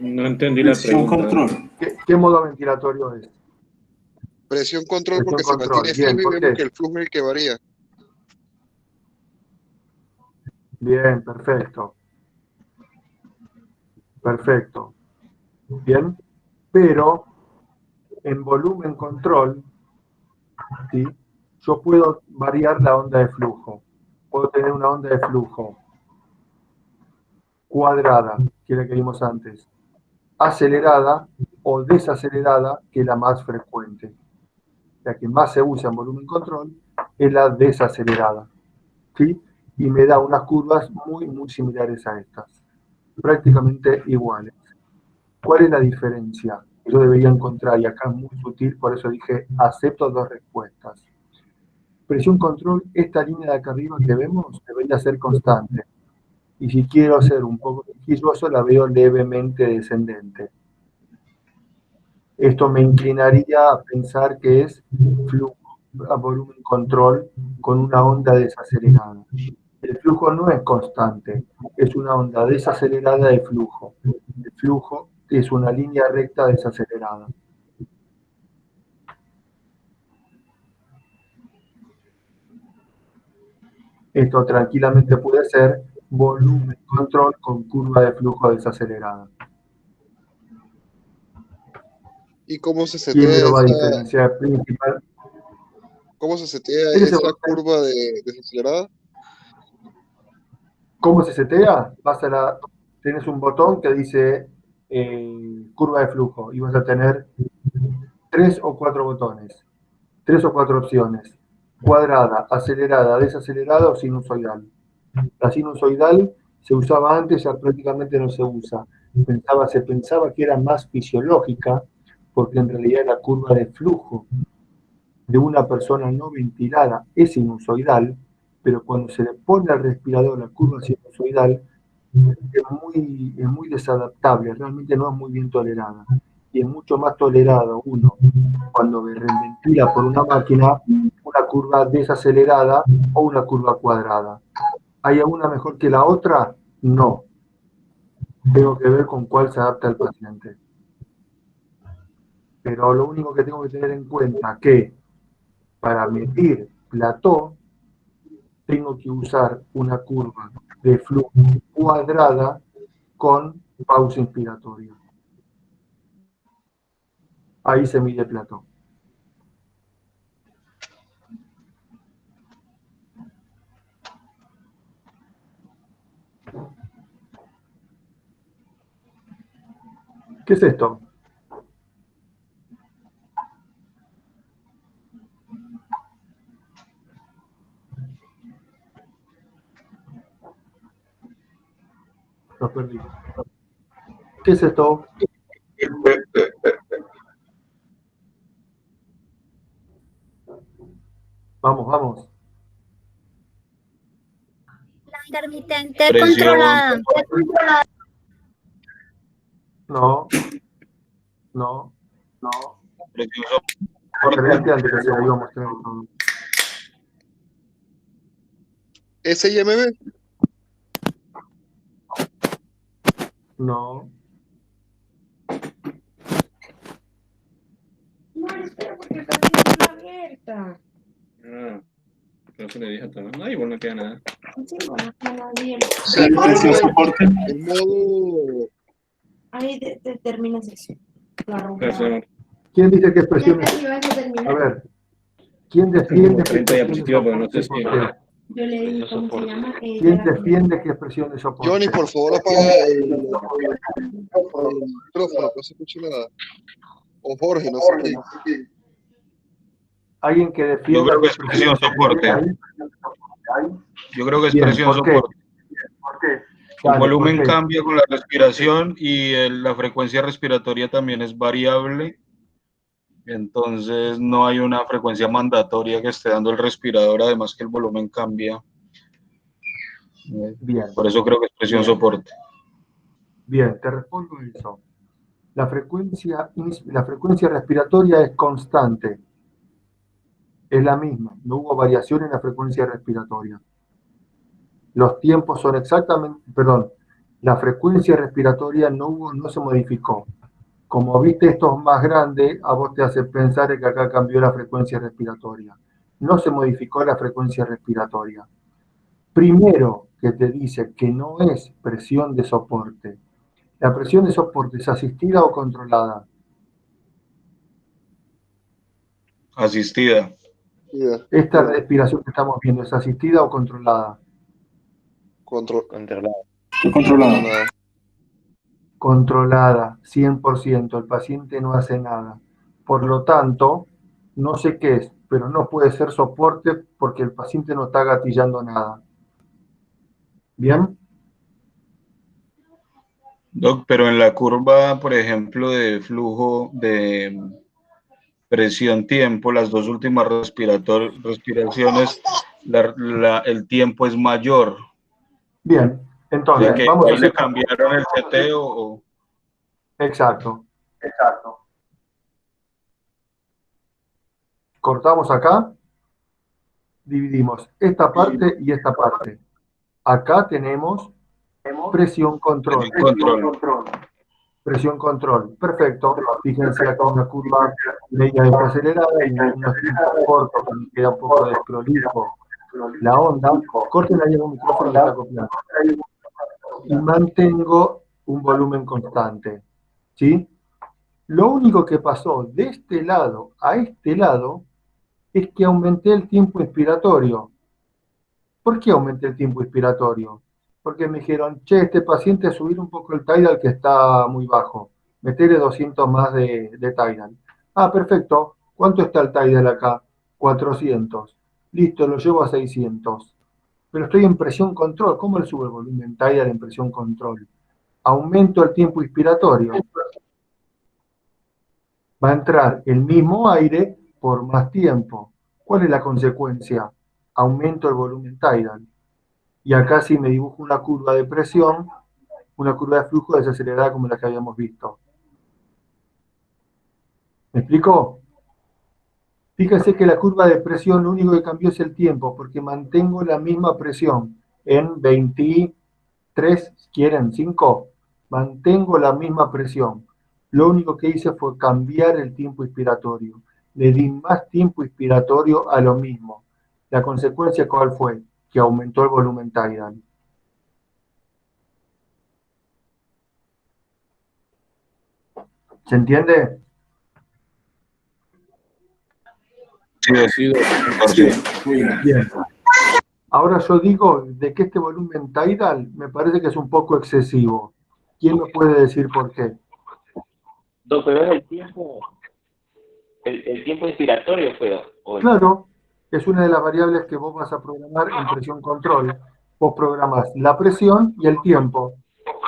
No entendí la Presión pregunta. control. ¿Qué modo ventilatorio es? Presión control Presión porque se control. mantiene Bien, firme y ¿por vemos qué? que el flujo es el que varía. Bien, perfecto. Perfecto. Bien. Pero en volumen control, ¿sí? Yo puedo variar la onda de flujo. Puedo tener una onda de flujo cuadrada, que es la que vimos antes, acelerada o desacelerada, que es la más frecuente. La que más se usa en volumen control es la desacelerada, ¿sí? Y me da unas curvas muy similares a estas, prácticamente iguales. ¿Cuál es la diferencia? Yo debería encontrar, y acá es muy sutil, por eso dije, acepto dos respuestas. Presión control, esta línea de acá arriba que vemos, debería ser constante. Y si quiero ser un poco quisquilloso, la veo levemente descendente. Esto me inclinaría a pensar que es flujo a volumen control con una onda desacelerada. El flujo no es constante, es una onda desacelerada de flujo. El flujo es una línea recta desacelerada. Esto tranquilamente puede ser volumen control con curva de flujo desacelerada. ¿Y cómo se ¿Quién me setea lo va a esa, diferenciar principal? cómo se setea Ese esa curva de desacelerada? ¿Cómo se setea? Tenés un botón que dice curva de flujo y vas a tener 3 o 4 botones, 3 o 4 opciones: cuadrada, acelerada, desacelerada o sinusoidal. La sinusoidal se usaba antes, ya prácticamente no se usa. Se pensaba que era más fisiológica, porque en realidad la curva de flujo de una persona no ventilada es sinusoidal, pero cuando se le pone al respirador la curva sinusoidal es muy desadaptable, realmente no es muy bien tolerada. Y es mucho más tolerado uno cuando ventila por una máquina una curva desacelerada o una curva cuadrada. ¿Hay alguna mejor que la otra? No. Tengo que ver con cuál se adapta al paciente. Pero lo único que tengo que tener en cuenta es que para medir plató tengo que usar una curva de flujo cuadrada con pausa inspiratoria. Ahí se mide plató. ¿Qué es esto? Lo perdí. ¿Qué es esto? Vamos, vamos. La intermitente Presión. controlada. No. Presión Adelante antes que se lo iba a mostrar todo. SIMB. No. No, espera, porque está teniendo abierta. Ah, no se le deja tomar. No, igual no queda nada. Sí, bueno, no abierta. Presión soporte. El modo. Ahí termina sección. Presión. ¿Quién dice que es presión? Ya casi vas a A terminar. ver. ¿Quién defiende que es 30 presión de diapositivas, pero no sé soporte? si. ¿Por qué? Yo le di, ¿cómo se llama? ¿Quién defiende que es presión de soporte? Johnny, por favor, apaga el micrófono, no se escucha nada. O Jorge, no sé quién. ¿Alguien que defienda? Yo creo que es presión soporte. Yo creo que es presión soporte. ¿Por qué? El volumen cambia con la respiración y la frecuencia respiratoria también es variable. Entonces no hay una frecuencia mandatoria que esté dando el respirador, además que el volumen cambia. Bien. Por eso creo que es presión soporte. Bien, te respondo eso. La frecuencia respiratoria es constante. Es la misma. No hubo variación en la frecuencia respiratoria. Los tiempos son exactamente, perdón, la frecuencia respiratoria no se modificó. Como viste esto es más grande, a vos te hace pensar que acá cambió la frecuencia respiratoria. No se modificó la frecuencia respiratoria. Primero que te dice que no es presión de soporte. ¿La presión de soporte es asistida o controlada? Asistida. Esta respiración que estamos viendo, ¿es asistida o controlada? Controlado. Controlada. Controlada, 100%. El paciente no hace nada. Por lo tanto, no sé qué es, pero no puede ser soporte porque el paciente no está gatillando nada. ¿Bien? Doc, pero en la curva, por ejemplo, de flujo de presión-tiempo, las dos últimas respiraciones, el tiempo es mayor. Bien, entonces, Que vamos a ahí le hacer... cambiaron el CT o... Exacto. Cortamos acá, dividimos esta parte y esta parte. Acá tenemos presión control. Presión control. Perfecto. Fíjense acá una curva media desacelerada y unos tiempos cortos, que queda un poco desprolijo la onda. Corten ahí el micrófono que está copiando. Y mantengo un volumen constante. ¿Sí? Lo único que pasó de este lado a este lado es que aumenté el tiempo inspiratorio. ¿Por qué aumenté el tiempo inspiratorio? Porque me dijeron, che, este paciente subir un poco el tidal que está muy bajo. Meterle 200 más de tidal. Ah, perfecto. ¿Cuánto está el tidal acá? 400. Listo, lo llevo a 600. Pero estoy en presión control. ¿Cómo le sube el volumen tidal en presión control? Aumento el tiempo inspiratorio. Va a entrar el mismo aire por más tiempo. ¿Cuál es la consecuencia? Aumento el volumen tidal. Y acá sí me dibujo una curva de presión, una curva de flujo desacelerada como la que habíamos visto. ¿Me explico? Fíjense que la curva de presión lo único que cambió es el tiempo, porque mantengo la misma presión en 23, si quieren, 5. Mantengo la misma presión. Lo único que hice fue cambiar el tiempo inspiratorio. Le di más tiempo inspiratorio a lo mismo. La consecuencia, ¿cuál fue? Que aumentó el volumen tidal. ¿Se entiende? Sí, Bien. Ahora yo digo de que este volumen tidal me parece que es un poco excesivo. ¿Quién me puede decir por qué? Pero es el tiempo inspiratorio, Claro, es una de las variables que vos vas a programar en presión control. Vos programás la presión y el tiempo.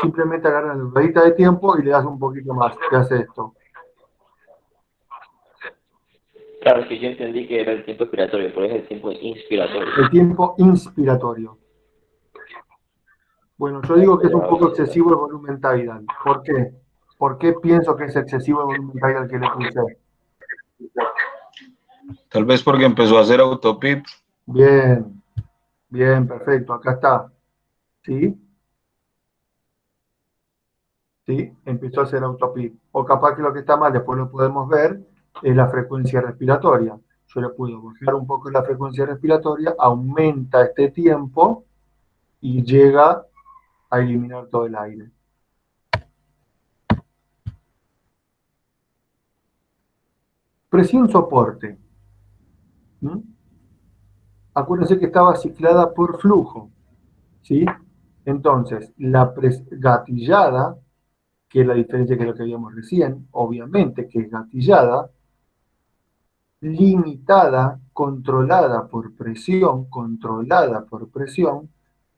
Simplemente agarras la ruedita de tiempo y le das un poquito más. ¿Qué hace esto? Claro, que yo entendí que era el tiempo expiratorio, pero es el tiempo inspiratorio. El tiempo inspiratorio. Bueno, yo digo que es un poco excesivo el volumen tidal. ¿Por qué? ¿Por qué pienso que es excesivo el volumen tidal que le puse? Tal vez porque empezó a hacer autopip. Bien, bien, perfecto, acá está. ¿Sí? ¿Sí? Empezó a hacer autopip. O capaz que lo que está mal, después lo podemos ver, es la frecuencia respiratoria. Yo le puedo bajar un poco la frecuencia respiratoria, aumenta este tiempo y llega a eliminar todo el aire. Presión soporte. Acuérdense que estaba ciclada por flujo. ¿Sí? Entonces, la gatillada, que es la diferencia que lo que vimos recién, obviamente que es gatillada, limitada, controlada por presión,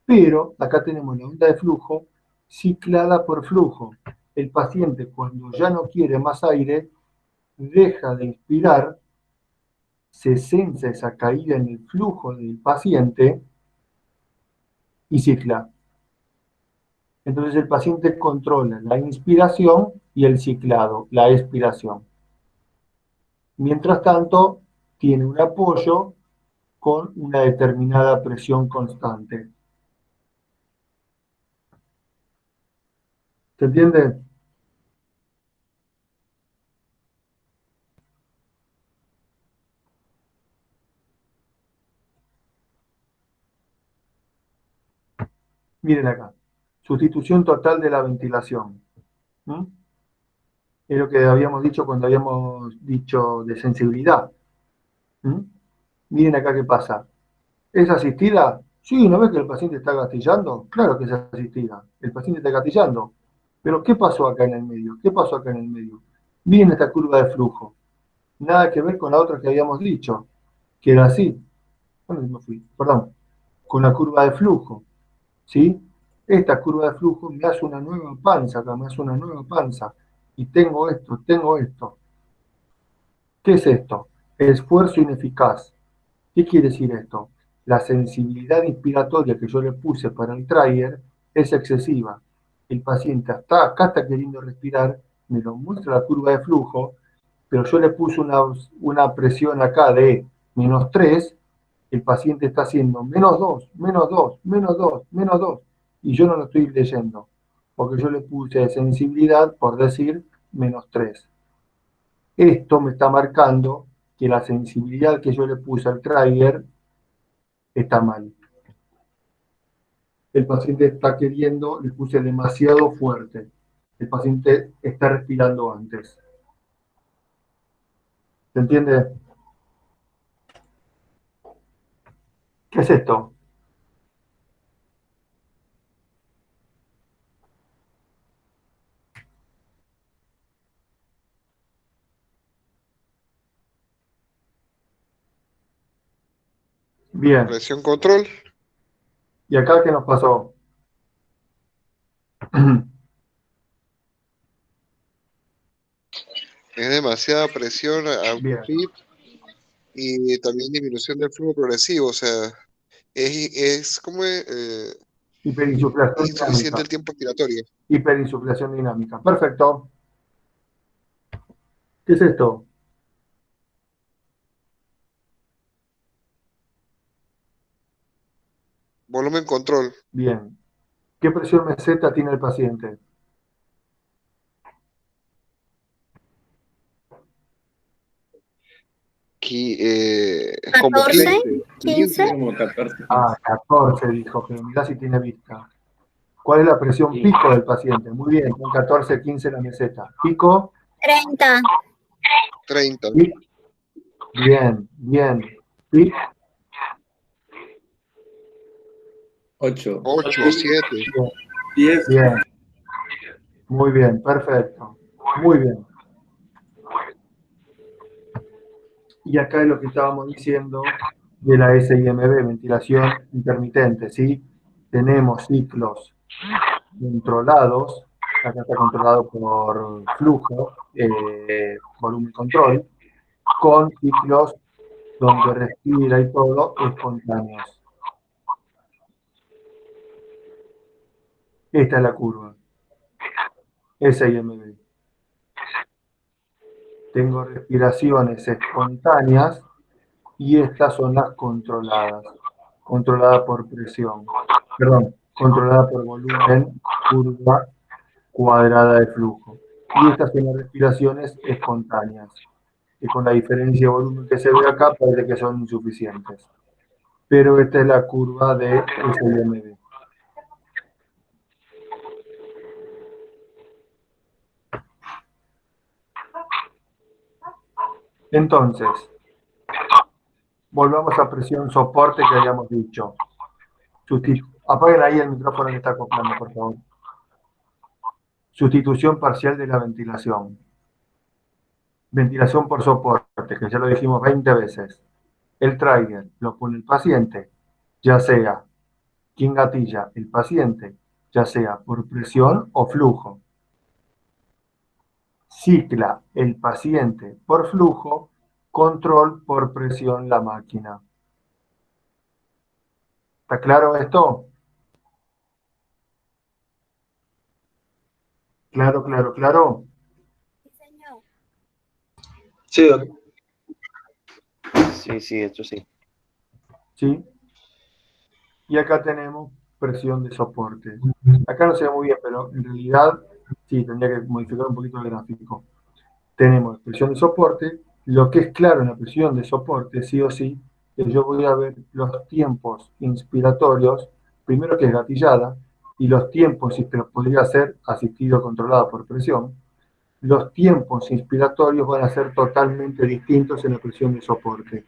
pero acá tenemos la onda de flujo ciclada por flujo. El paciente, cuando ya no quiere más aire, deja de inspirar, se sensa esa caída en el flujo del paciente y cicla. Entonces el paciente controla la inspiración y el ciclado, la expiración. Mientras tanto, tiene un apoyo con una determinada presión constante. ¿Se entiende? Miren acá. Sustitución total de la ventilación. Es lo que habíamos dicho cuando habíamos dicho de sensibilidad. Miren acá qué pasa. ¿Es asistida? Sí, ¿no ves que el paciente está gatillando? Claro que es asistida. El paciente está gatillando. Pero ¿qué pasó acá en el medio? ¿Qué pasó acá en el medio? Miren esta curva de flujo. Nada que ver con la otra que habíamos dicho, que era así. Perdón. Con la curva de flujo. ¿Sí? Esta curva de flujo me hace una nueva panza acá, me hace una nueva panza. Y tengo esto, tengo esto. ¿Qué es esto? Esfuerzo ineficaz. ¿Qué quiere decir esto? La sensibilidad inspiratoria que yo le puse para el trigger es excesiva. El paciente acá está queriendo respirar, me lo muestra la curva de flujo, pero yo le puse una presión acá de -3, el paciente está haciendo -2, -2, -2, -2, y yo no lo estoy leyendo, porque yo le puse sensibilidad, por decir, -3. Esto me está marcando que la sensibilidad que yo le puse al trigger está mal. El paciente está queriendo, le puse demasiado fuerte. El paciente está respirando antes. ¿Se entiende? ¿Qué es esto? Bien. Presión control. ¿Y acá qué nos pasó? Es demasiada presión a Bien. PIB y también disminución del flujo progresivo. O sea, es como Hiperinsuflación insuficiente dinámica. el tiempo expiratorio. Hiperinsuflación dinámica. Perfecto. ¿Qué es esto? Volumen control. Bien. ¿Qué presión meseta tiene el paciente? Como 14, 15. 15. Como 14. Ah, 14 dijo, pero mirá si tiene vista. ¿Cuál es la presión Sí. pico del paciente? Muy bien, con 14, 15 la meseta. Pico. 30. 30. Bien, bien. Pic. 8. 8, 7. Bien, bien. Muy bien, perfecto. Muy bien. Y acá es lo que estábamos diciendo de la SIMB, ventilación intermitente, ¿sí? Tenemos ciclos controlados, acá está controlado por flujo, volumen control, con ciclos donde respira y todo espontáneos. Esta es la curva, SIMB. Tengo respiraciones espontáneas y estas son las controladas, controlada por presión, perdón, controlada por volumen, curva cuadrada de flujo. Y estas son las respiraciones espontáneas, que con la diferencia de volumen que se ve acá parece que son insuficientes. Pero esta es la curva de SIMB. Entonces, volvamos a presión soporte que habíamos dicho. Apaguen ahí el micrófono que está acoplando, por favor. Sustitución parcial de la ventilación. Ventilación por soporte, que ya lo dijimos 20 veces. El trigger lo pone el paciente, ya sea quien gatilla, el paciente, ya sea por presión o flujo. Cicla el paciente por flujo, control por presión la máquina. ¿Está claro esto? Claro, claro, claro. Sí, doctor. Sí, esto sí. ¿Sí? Y acá tenemos presión de soporte. Acá no se ve muy bien, pero en realidad sí, tendría que modificar un poquito el gráfico. Tenemos presión de soporte. Lo que es claro en la presión de soporte, sí o sí, es que yo voy a ver los tiempos inspiratorios, primero que es gatillada, y los tiempos, pero podría ser asistido controlado por presión, los tiempos inspiratorios van a ser totalmente distintos en la presión de soporte.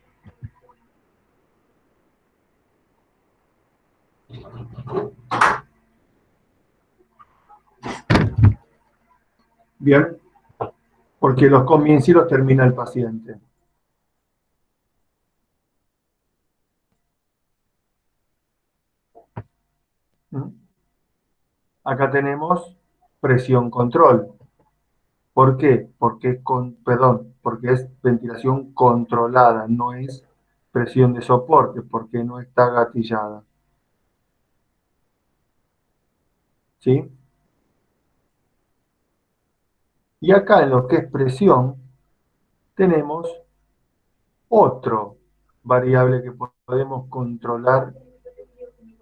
Bien, porque los comienza y los termina el paciente. Acá tenemos presión control. ¿Por qué? Porque es ventilación controlada, no es presión de soporte, porque no está gatillada. ¿Sí? Y acá en lo que es presión, tenemos otro variable que podemos controlar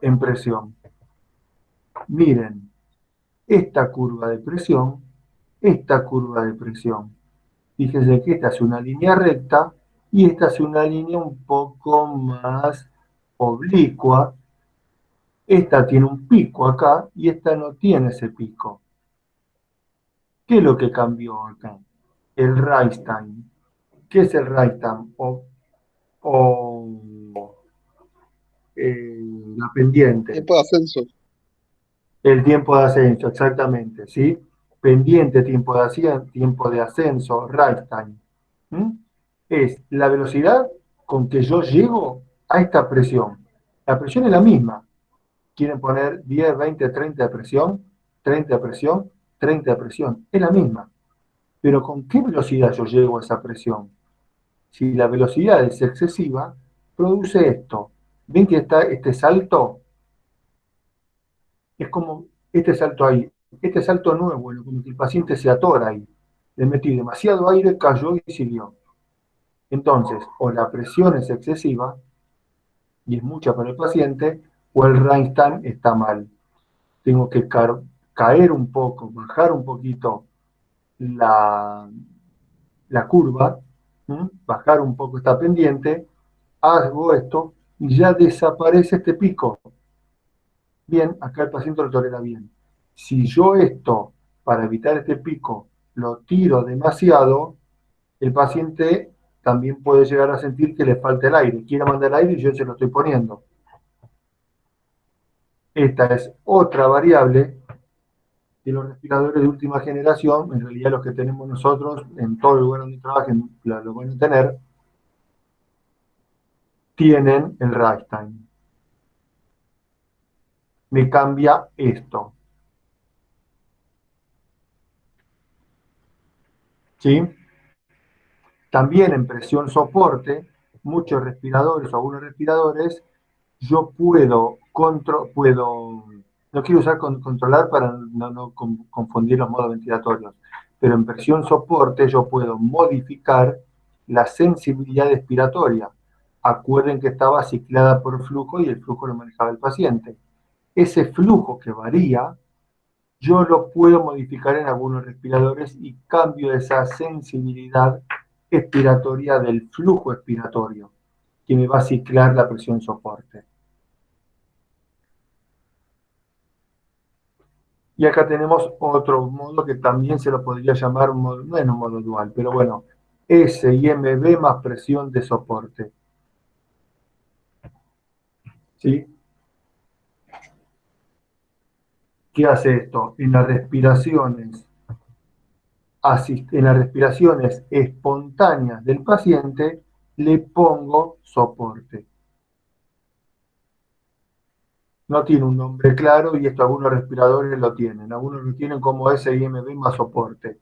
en presión. Miren, esta curva de presión, esta curva de presión. Fíjense que esta es una línea recta y esta es una línea un poco más oblicua. Esta tiene un pico acá y esta no tiene ese pico. ¿Qué es lo que cambió acá? El rise time. ¿Qué es el rise time? La pendiente. Tiempo de ascenso. El tiempo de ascenso, exactamente, ¿sí? Pendiente, tiempo de ascenso, rise time. ¿Mm? Es la velocidad con que yo llego a esta presión. La presión es la misma. Quieren poner 10, 20, 30 de presión, 30 de presión, 30 de presión. Es la misma. Pero ¿con qué velocidad yo llego a esa presión? Si la velocidad es excesiva, produce esto. ¿Ven que está este salto? Es como este salto ahí. Este salto no es bueno, como que el paciente se atora ahí. Le metí demasiado aire, cayó y siguió. Entonces, o la presión es excesiva y es mucha para el paciente, o el Reinstein está mal. Tengo que caer un poco, bajar un poquito la curva, bajar un poco esta pendiente, hago esto y ya desaparece este pico. Bien, acá el paciente lo tolera bien. Si yo esto, para evitar este pico, lo tiro demasiado, el paciente también puede llegar a sentir que le falta el aire. Quiere mandar el aire y yo se lo estoy poniendo. Esta es otra variable de los respiradores de última generación. En realidad los que tenemos nosotros, en todo lugar donde trabajen, lo van a tener, tienen el rise time. Me cambia esto. ¿Sí? También en presión soporte, muchos respiradores o algunos respiradores, yo puedo, no quiero usar controlar para no confundir los modos ventilatorios, pero en presión soporte yo puedo modificar la sensibilidad expiratoria. Acuerden que estaba ciclada por flujo y el flujo lo manejaba el paciente. Ese flujo que varía, yo lo puedo modificar en algunos respiradores y cambio esa sensibilidad expiratoria del flujo expiratorio, que me va a ciclar la presión soporte. Y acá tenemos otro modo que también se lo podría llamar, no es un modo dual, pero bueno, SIMB más presión de soporte. ¿Sí? ¿Qué hace esto? En las respiraciones espontáneas del paciente, le pongo soporte. No tiene un nombre claro y esto algunos respiradores lo tienen. Algunos lo tienen como SIMB más soporte.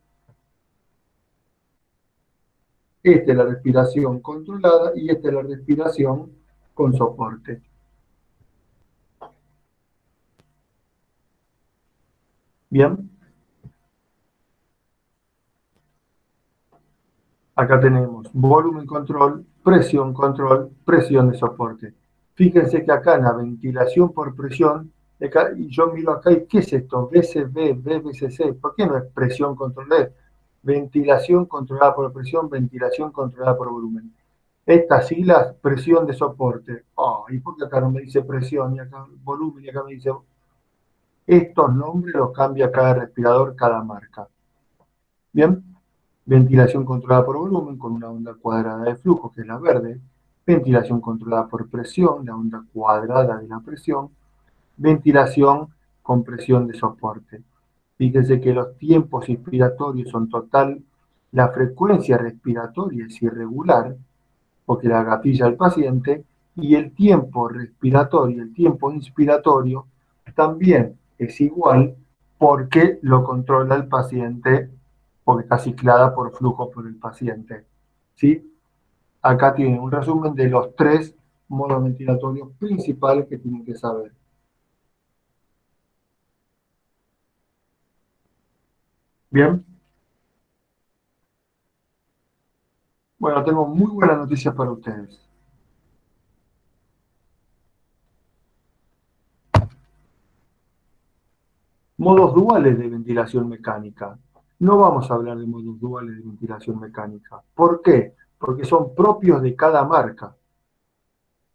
Esta es la respiración controlada y esta es la respiración con soporte. Bien. Acá tenemos volumen control, presión de soporte. Fíjense que acá en la ventilación por presión, y yo miro acá y ¿qué es esto? BCB, BBCC, ¿por qué no es presión controlada? Ventilación controlada por presión, ventilación controlada por volumen. Estas siglas, presión de soporte. Oh, ¿y por qué acá no me dice presión y acá volumen y acá me dice... Estos nombres los cambia cada respirador, cada marca. Bien. Ventilación controlada por volumen con una onda cuadrada de flujo, que es la verde. Ventilación controlada por presión, la onda cuadrada de la presión. Ventilación con presión de soporte. Fíjense que los tiempos inspiratorios son total, la frecuencia respiratoria es irregular, porque la gatilla del paciente, y el tiempo respiratorio, el tiempo inspiratorio, también es igual porque lo controla el paciente, porque está ciclada por flujo por el paciente. ¿Sí? Acá tienen un resumen de los 3 modos ventilatorios principales que tienen que saber. Bien. Bueno, tengo muy buenas noticias para ustedes. Modos duales de ventilación mecánica. No vamos a hablar de modos duales de ventilación mecánica. ¿Por qué? Porque son propios de cada marca.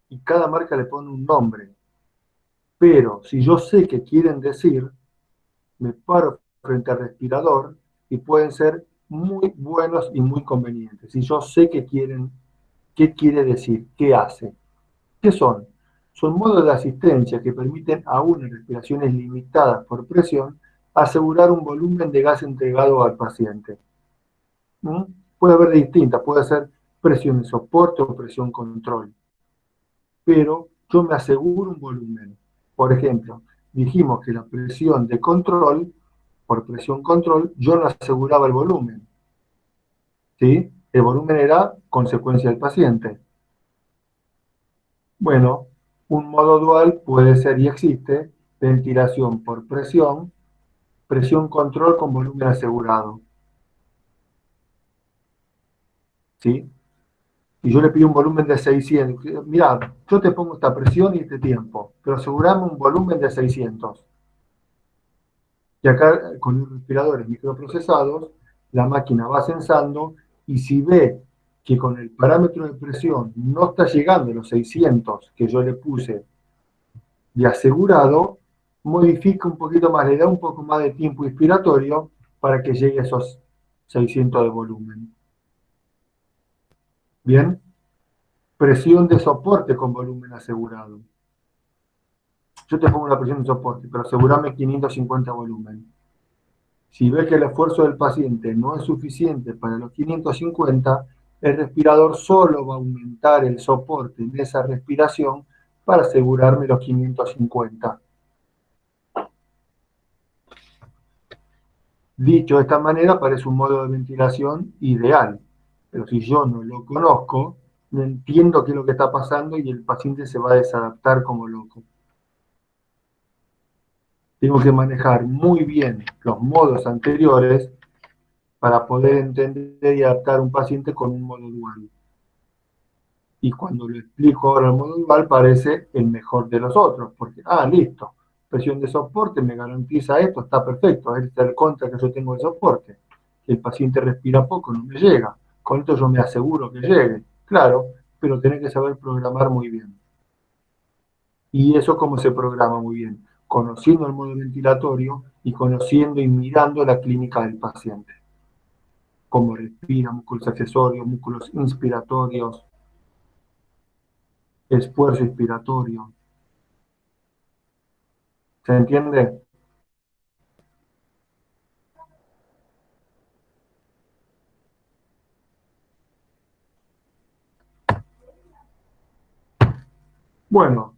Y cada marca le pone un nombre. Pero si yo sé qué quieren decir, me paro frente al respirador y pueden ser muy buenos y muy convenientes. Si yo sé qué quiere decir, qué hace. ¿Qué son? Son modos de asistencia que permiten, aún en respiraciones limitadas por presión, asegurar un volumen de gas entregado al paciente. ¿Mm? Puede haber distintas, puede ser presión de soporte o presión control. Pero yo me aseguro un volumen. Por ejemplo, dijimos que la presión de control, por presión control, yo no aseguraba el volumen. ¿Sí? El volumen era consecuencia del paciente. Bueno, un modo dual puede ser y existe ventilación por presión, presión control con volumen asegurado. ¿Sí? Y yo le pido un volumen de 600. Mirá, yo te pongo esta presión y este tiempo, pero asegurame un volumen de 600. Y acá con los respiradores microprocesados, la máquina va censando y si ve que con el parámetro de presión no está llegando a los 600 que yo le puse de asegurado, modifica un poquito más, le da un poco más de tiempo inspiratorio para que llegue a esos 600 de volumen. Bien, presión de soporte con volumen asegurado. Yo te pongo una presión de soporte, pero asegurame 550 volumen. Si ves que el esfuerzo del paciente no es suficiente para los 550, el respirador solo va a aumentar el soporte en esa respiración para asegurarme los 550. Dicho de esta manera, parece un modo de ventilación ideal, pero si yo no lo conozco, no entiendo qué es lo que está pasando y el paciente se va a desadaptar como loco. Tengo que manejar muy bien los modos anteriores para poder entender y adaptar a un paciente con un modo dual. Y cuando lo explico ahora el modo dual parece el mejor de los otros, porque, listo, presión de soporte me garantiza esto, está perfecto, es el contra que yo tengo de soporte. Si el paciente respira poco, no me llega. Con esto yo me aseguro que llegue, claro, pero tenés que saber programar muy bien. ¿Y eso cómo se programa muy bien? Conociendo el modo ventilatorio y conociendo y mirando la clínica del paciente. Cómo respira, músculos accesorios, músculos inspiratorios, esfuerzo inspiratorio. ¿Se entiende? Bueno,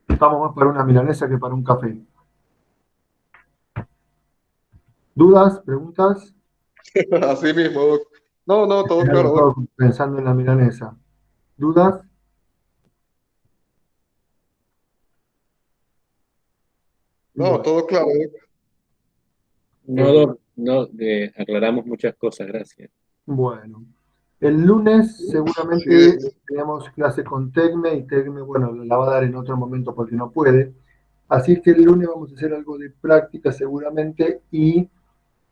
estamos más para una milanesa que para un café. ¿Dudas? ¿Preguntas? Así mismo, Doc. No, todo claro, Doc. Todos pensando en la milanesa. ¿Dudas? No, Bueno. todo claro, Doc. No, aclaramos muchas cosas, gracias. Bueno, el lunes seguramente tenemos clase con Tecme y Tecme, bueno, la va a dar en otro momento porque no puede. Así que el lunes vamos a hacer algo de práctica seguramente y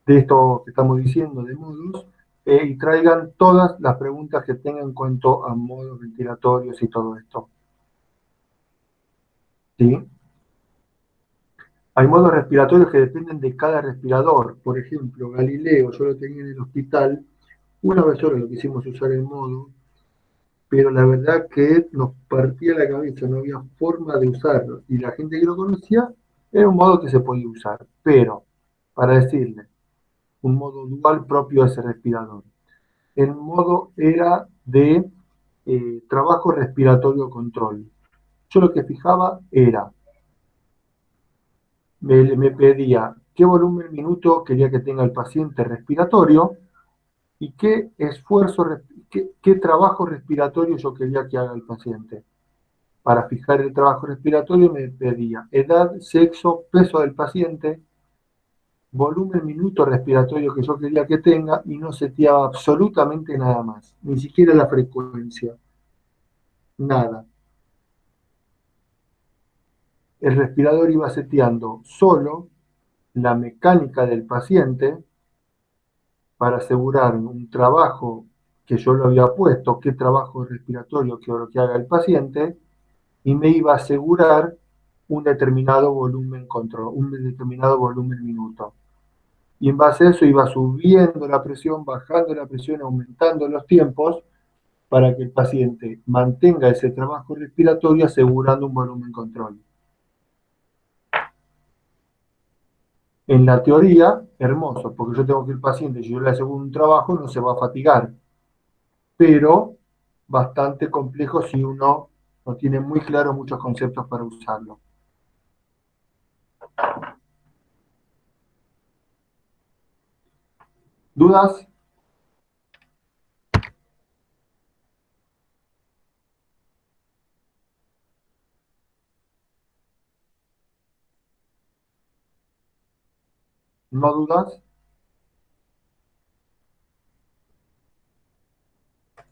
de esto que estamos diciendo, de modos, y traigan todas las preguntas que tengan en cuanto a modos ventilatorios y todo esto. ¿Sí? Hay modos respiratorios que dependen de cada respirador. Por ejemplo, Galileo, yo lo tenía en el hospital, una vez solo lo quisimos usar el modo, pero la verdad que nos partía la cabeza, no había forma de usarlo. Y la gente que lo conocía, era un modo que se podía usar. Pero, para decirle, un modo dual propio de ese respirador. El modo era de trabajo respiratorio control. Yo lo que fijaba era, me pedía qué volumen minuto quería que tenga el paciente respiratorio y qué esfuerzo, qué trabajo respiratorio yo quería que haga el paciente. Para fijar el trabajo respiratorio me pedía edad, sexo, peso del paciente volumen minuto respiratorio que yo quería que tenga y no seteaba absolutamente nada más, ni siquiera la frecuencia, nada. El respirador iba seteando solo la mecánica del paciente para asegurar un trabajo que yo lo había puesto, qué trabajo respiratorio quiero que haga el paciente, y me iba a asegurar un determinado volumen control, un determinado volumen minuto. Y en base a eso iba subiendo la presión, bajando la presión, aumentando los tiempos para que el paciente mantenga ese trabajo respiratorio asegurando un volumen control. En la teoría, hermoso, porque yo tengo que el paciente, si yo le aseguro un trabajo, no se va a fatigar, pero bastante complejo si uno no tiene muy claro muchos conceptos para usarlo. ¿Dudas? ¿No dudas?